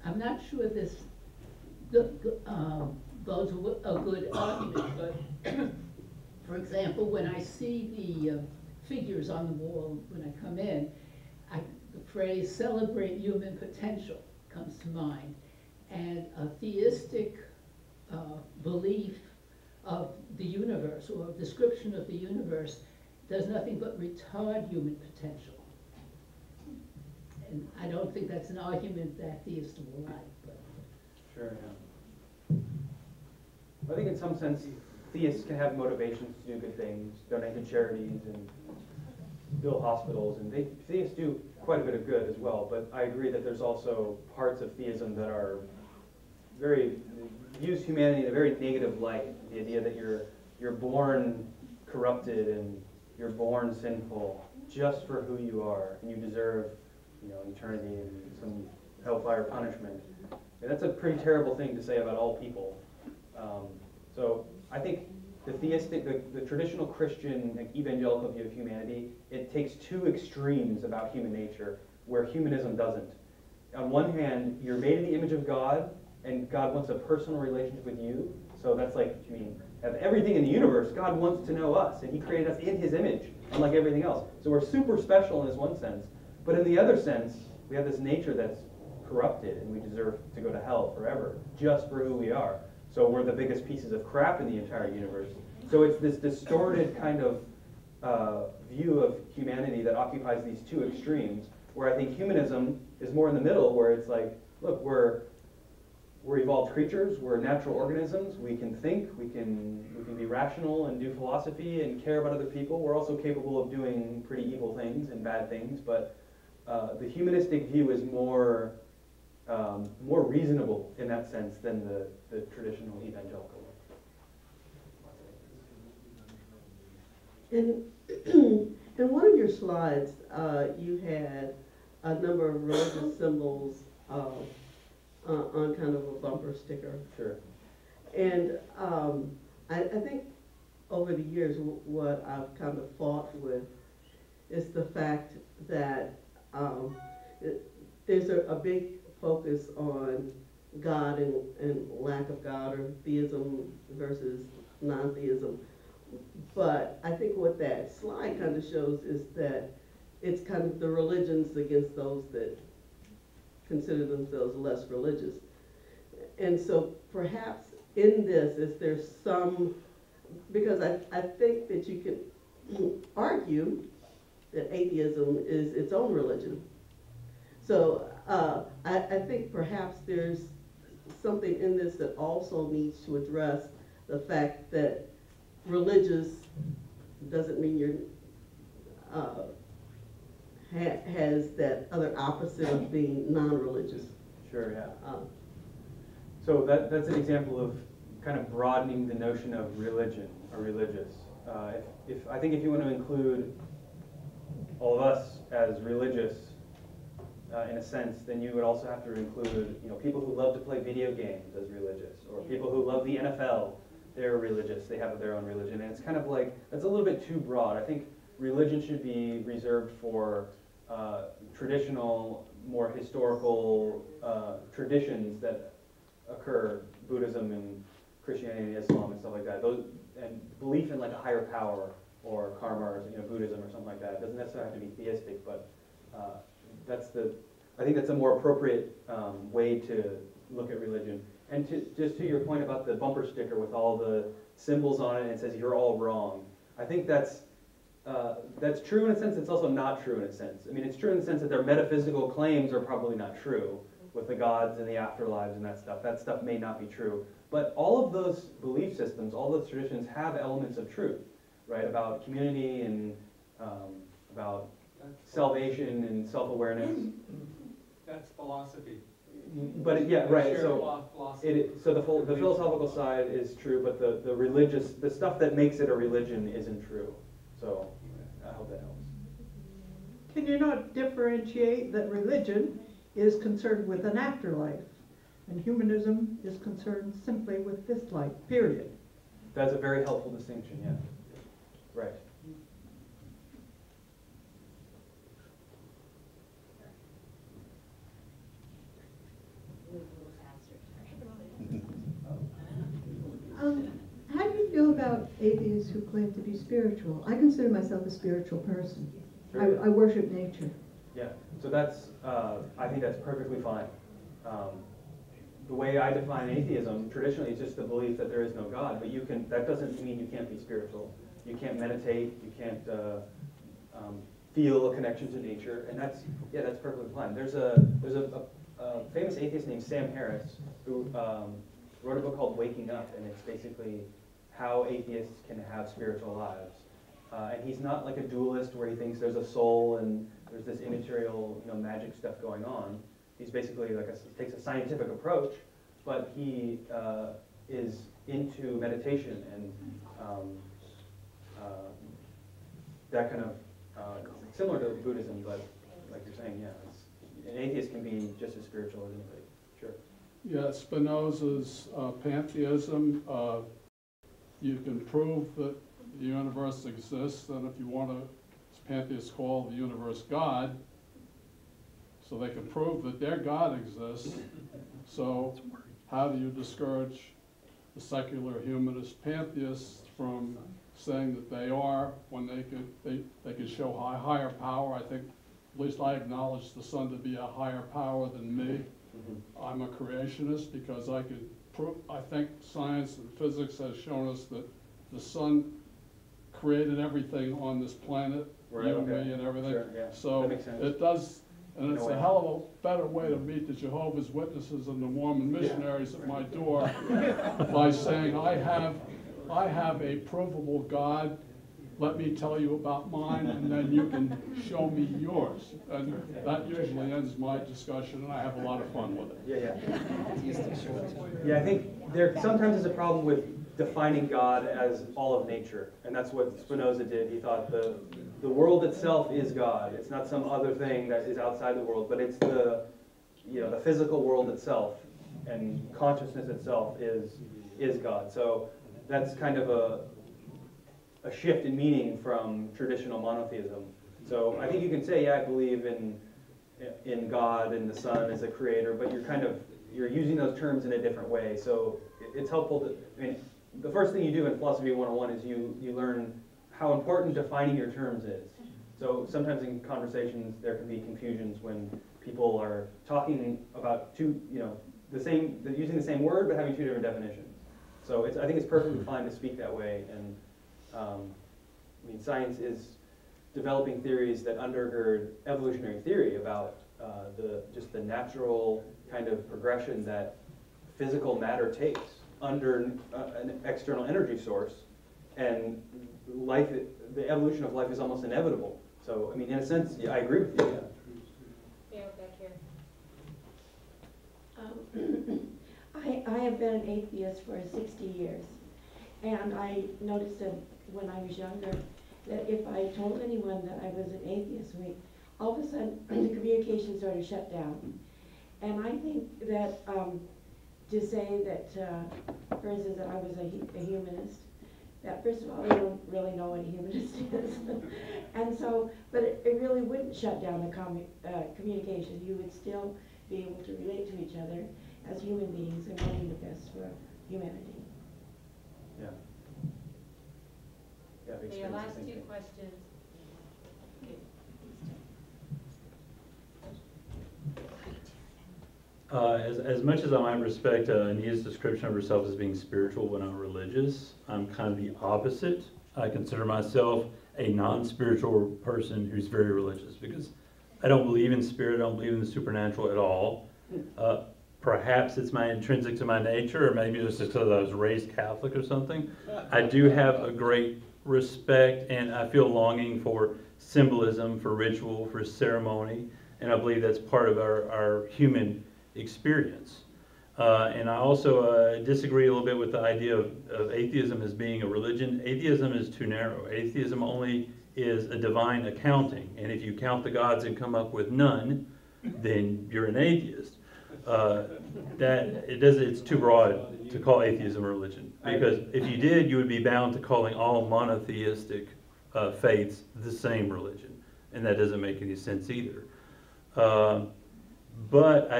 I'm not sure this goes a good argument, but for example, when I see the figures on the wall when I come in, the phrase "celebrate human potential" comes to mind, and a theistic belief of the universe or a description of the universe does nothing but retard human potential. And I don't think that's an argument that theists will like. But. Sure, yeah. I think in some sense, theists can have motivations to do good things, donate to charities and build hospitals, and theists do quite a bit of good as well, but I agree that there's also parts of theism that are use humanity in a very negative light. The idea that you're born corrupted and you're born sinful just for who you are, and you deserve, eternity and some hellfire punishment. And that's a pretty terrible thing to say about all people. So I think the traditional Christian evangelical view of humanity, it takes two extremes about human nature where humanism doesn't. On one hand, you're made in the image of God, and God wants a personal relationship with you. So that's like, of everything in the universe, God wants to know us, and he created us in his image, unlike everything else. So we're super special in this one sense. But in the other sense, we have this nature that's corrupted, and we deserve to go to hell forever, just for who we are. So we're the biggest pieces of crap in the entire universe. So it's this distorted kind of view of humanity that occupies these two extremes, where I think humanism is more in the middle, where it's like, look, we're evolved creatures, we're natural organisms, we can think, we can be rational and do philosophy and care about other people. We're also capable of doing pretty evil things and bad things, but the humanistic view is more reasonable in that sense than the traditional evangelical. In one of your slides, you had a number of religious symbols on kind of a bumper sticker. Sure. And I think over the years, what I've kind of fought with is the fact that there's a big focus on God and lack of God, or theism versus non-theism. But I think what that slide kind of shows is that it's kind of the religions against those that consider themselves less religious. And so perhaps in this, is there some, because I think that you can argue that atheism is its own religion. So I think perhaps there's something in this that also needs to address the fact that religious doesn't mean you're has that other opposite of being non-religious. Sure, yeah. So that's an example of kind of broadening the notion of religion or religious. I think if you want to include all of us as religious in a sense, then you would also have to include people who love to play video games as religious, or people who love the NFL. They're religious. They have their own religion, and it's kind of like that's a little bit too broad. I think religion should be reserved for traditional, more historical traditions that occur, Buddhism and Christianity and Islam and stuff like that. Those, and belief in like a higher power or karma or Buddhism or something like that. It doesn't necessarily have to be theistic, but I think that's a more appropriate way to look at religion. And just to your point about the bumper sticker with all the symbols on it and it says you're all wrong, I think that's true in a sense. It's also not true in a sense. I mean, it's true in the sense that their metaphysical claims are probably not true with the gods and the afterlives and that stuff. That stuff may not be true. But all of those belief systems, all those traditions have elements of truth, right? About community and about salvation and self-awareness. That's philosophy. But yeah, right. So philosophy. So the philosophical side is true, but the religious, the stuff that makes it a religion isn't true. So I hope that helps. Can you not differentiate that religion is concerned with an afterlife, and humanism is concerned simply with this life, period? That's a very helpful distinction, yeah. Right. How do you feel about atheists who claim to be spiritual? I consider myself a spiritual person. I worship nature. Yeah, so that's, I think that's perfectly fine. The way I define atheism, traditionally, is just the belief that there is no God, but that doesn't mean you can't be spiritual. You can't meditate, you can't feel a connection to nature, and that's perfectly fine. There's a famous atheist named Sam Harris who wrote a book called Waking Up, and it's basically how atheists can have spiritual lives. And he's not like a dualist where he thinks there's a soul and there's this immaterial, magic stuff going on. He's basically takes a scientific approach, but he is into meditation and that kind of similar to Buddhism, but like you're saying, an atheist can be just as spiritual as anybody. Sure. Yeah, Spinoza's pantheism. You can prove that the universe exists, and if you want to, pantheists call the universe God, so they can prove that their God exists. So how do you discourage the secular humanist pantheists from saying that they are, when they could show higher power? I think, at least I acknowledge the sun to be a higher power than me. I'm a creationist because I could prove, I think science and physics has shown us that the sun created everything on this planet, right, you and me and everything. Sure, yeah. So it does, and it's a hell of a better way to meet the Jehovah's Witnesses and the Mormon missionaries at my door by saying, I have a provable God. Let me tell you about mine, and then you can show me yours. And that usually ends my discussion, and I have a lot of fun with it. Yeah, I think there sometimes is a problem with defining God as all of nature, and that's what Spinoza did. He thought the world itself is God. It's not some other thing that is outside the world, but it's the physical world itself, and consciousness itself is God. So that's kind of a shift in meaning from traditional monotheism. So I think you can say, yeah, I believe in God and the sun as a creator, but you're using those terms in a different way. So it's helpful to, the first thing you do in Philosophy 101 is you learn how important defining your terms is. So sometimes in conversations there can be confusions when people are talking about using the same word but having two different definitions. So I think it's perfectly fine to speak that way, and science is developing theories that undergird evolutionary theory about just the natural kind of progression that physical matter takes under an external energy source, and the evolution of life is almost inevitable. So, in a sense, yeah, I agree with you. Yeah, back here. I have been an atheist for 60 years, and I noticed that when I was younger, that if I told anyone that I was an atheist, all of a sudden the communication sort of shut down. And I think that to say that, for instance, that I was a humanist, that first of all, they don't really know what a humanist is. And so, but it really wouldn't shut down the communication. You would still be able to relate to each other as human beings and wanting the best for humanity. Yeah. Okay, last two questions. As much as I might respect Anita's description of herself as being spiritual but not religious, I'm kind of the opposite. I consider myself a non-spiritual person who's very religious because I don't believe in spirit, I don't believe in the supernatural at all. perhaps it's my intrinsic to my nature, or maybe it's just because I was raised Catholic or something. I do have a great respect, and I feel longing for symbolism, for ritual, for ceremony, and I believe that's part of our human experience. And I also disagree a little bit with the idea of atheism as being a religion. Atheism is too narrow. Atheism only is a divine accounting, and if you count the gods and come up with none, then you're an atheist. It's too broad to call atheism a religion, because if you did, you would be bound to calling all monotheistic faiths the same religion, and that doesn't make any sense either. But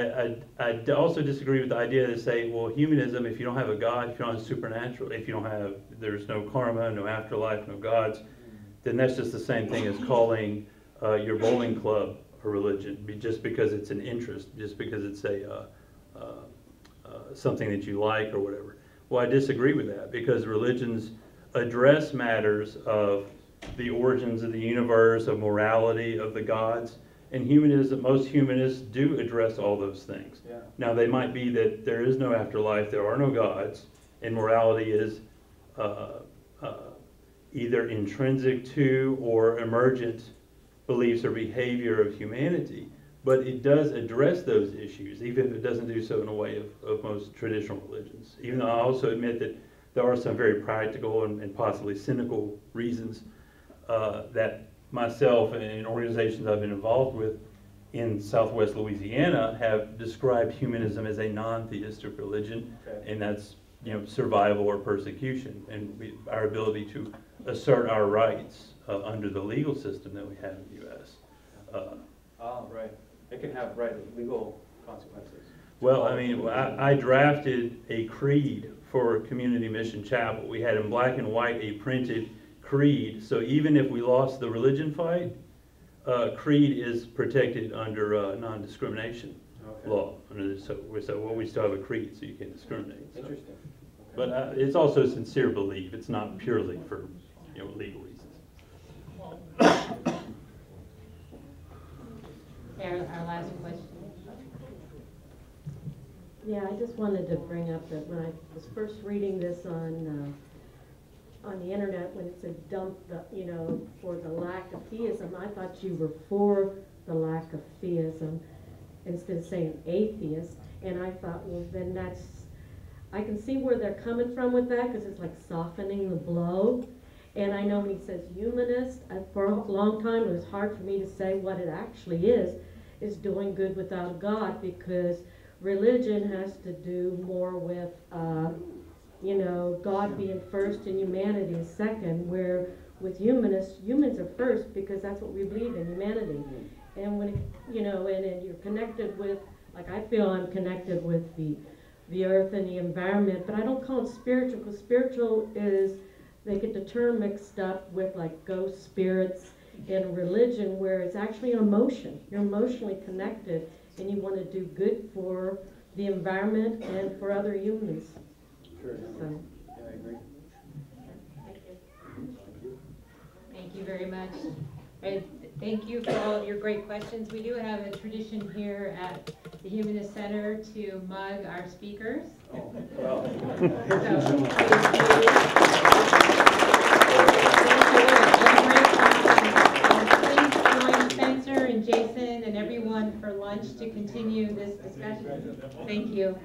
I also disagree with the idea to say, well, humanism, if you don't have a God, if you don't have supernatural, if you don't have, there's no karma, no afterlife, no gods, then that's just the same thing as calling your bowling club a religion, just because it's an interest, just because it's something that you like or whatever. Well, I disagree with that, because religions address matters of the origins of the universe, of morality, of the gods, and humanism, most humanists do address all those things. Yeah. Now, they might be that there is no afterlife, there are no gods, and morality is either intrinsic to or emergent beliefs or behavior of humanity, but it does address those issues, even if it doesn't do so in a way of most traditional religions. Even though I also admit that there are some very practical and possibly cynical reasons that myself and organizations I've been involved with in Southwest Louisiana have described humanism as a non-theistic religion, and that's survival or persecution, and our ability to assert our rights under the legal system that we have in the U.S. Right. It can have legal consequences. Well, I mean, I drafted a creed for Community Mission Chapel. We had in black and white a printed creed, so even if we lost the religion fight, creed is protected under non-discrimination law. So we still have a creed, so you can't discriminate. So. Interesting. But it's also a sincere belief. It's not purely for legal reasons. Our last question. Yeah, I just wanted to bring up that when I was first reading this on the internet, when it said dump for the lack of theism, I thought you were for the lack of theism instead of saying atheist. And I thought, well, then I can see where they're coming from with that, because it's like softening the blow. And I know when he says humanist, for a long time it was hard for me to say what it actually is doing good without God, because religion has to do more with, God being first and humanity is second, where with humanists, humans are first because that's what we believe in, humanity. And when, and you're connected with, like I feel I'm connected with the earth and the environment, but I don't call it spiritual, because spiritual is, they get the term mixed up with like ghost spirits and religion, where it's actually an emotion. You're emotionally connected, and you want to do good for the environment and for other humans. Sure. So. Yeah, I agree. Thank you. Thank you very much. And thank you for all of your great questions. We do have a tradition here at the Humanist Center to mug our speakers. Oh, well. Please join Spencer and Jason and everyone for lunch to continue this discussion. Thank you.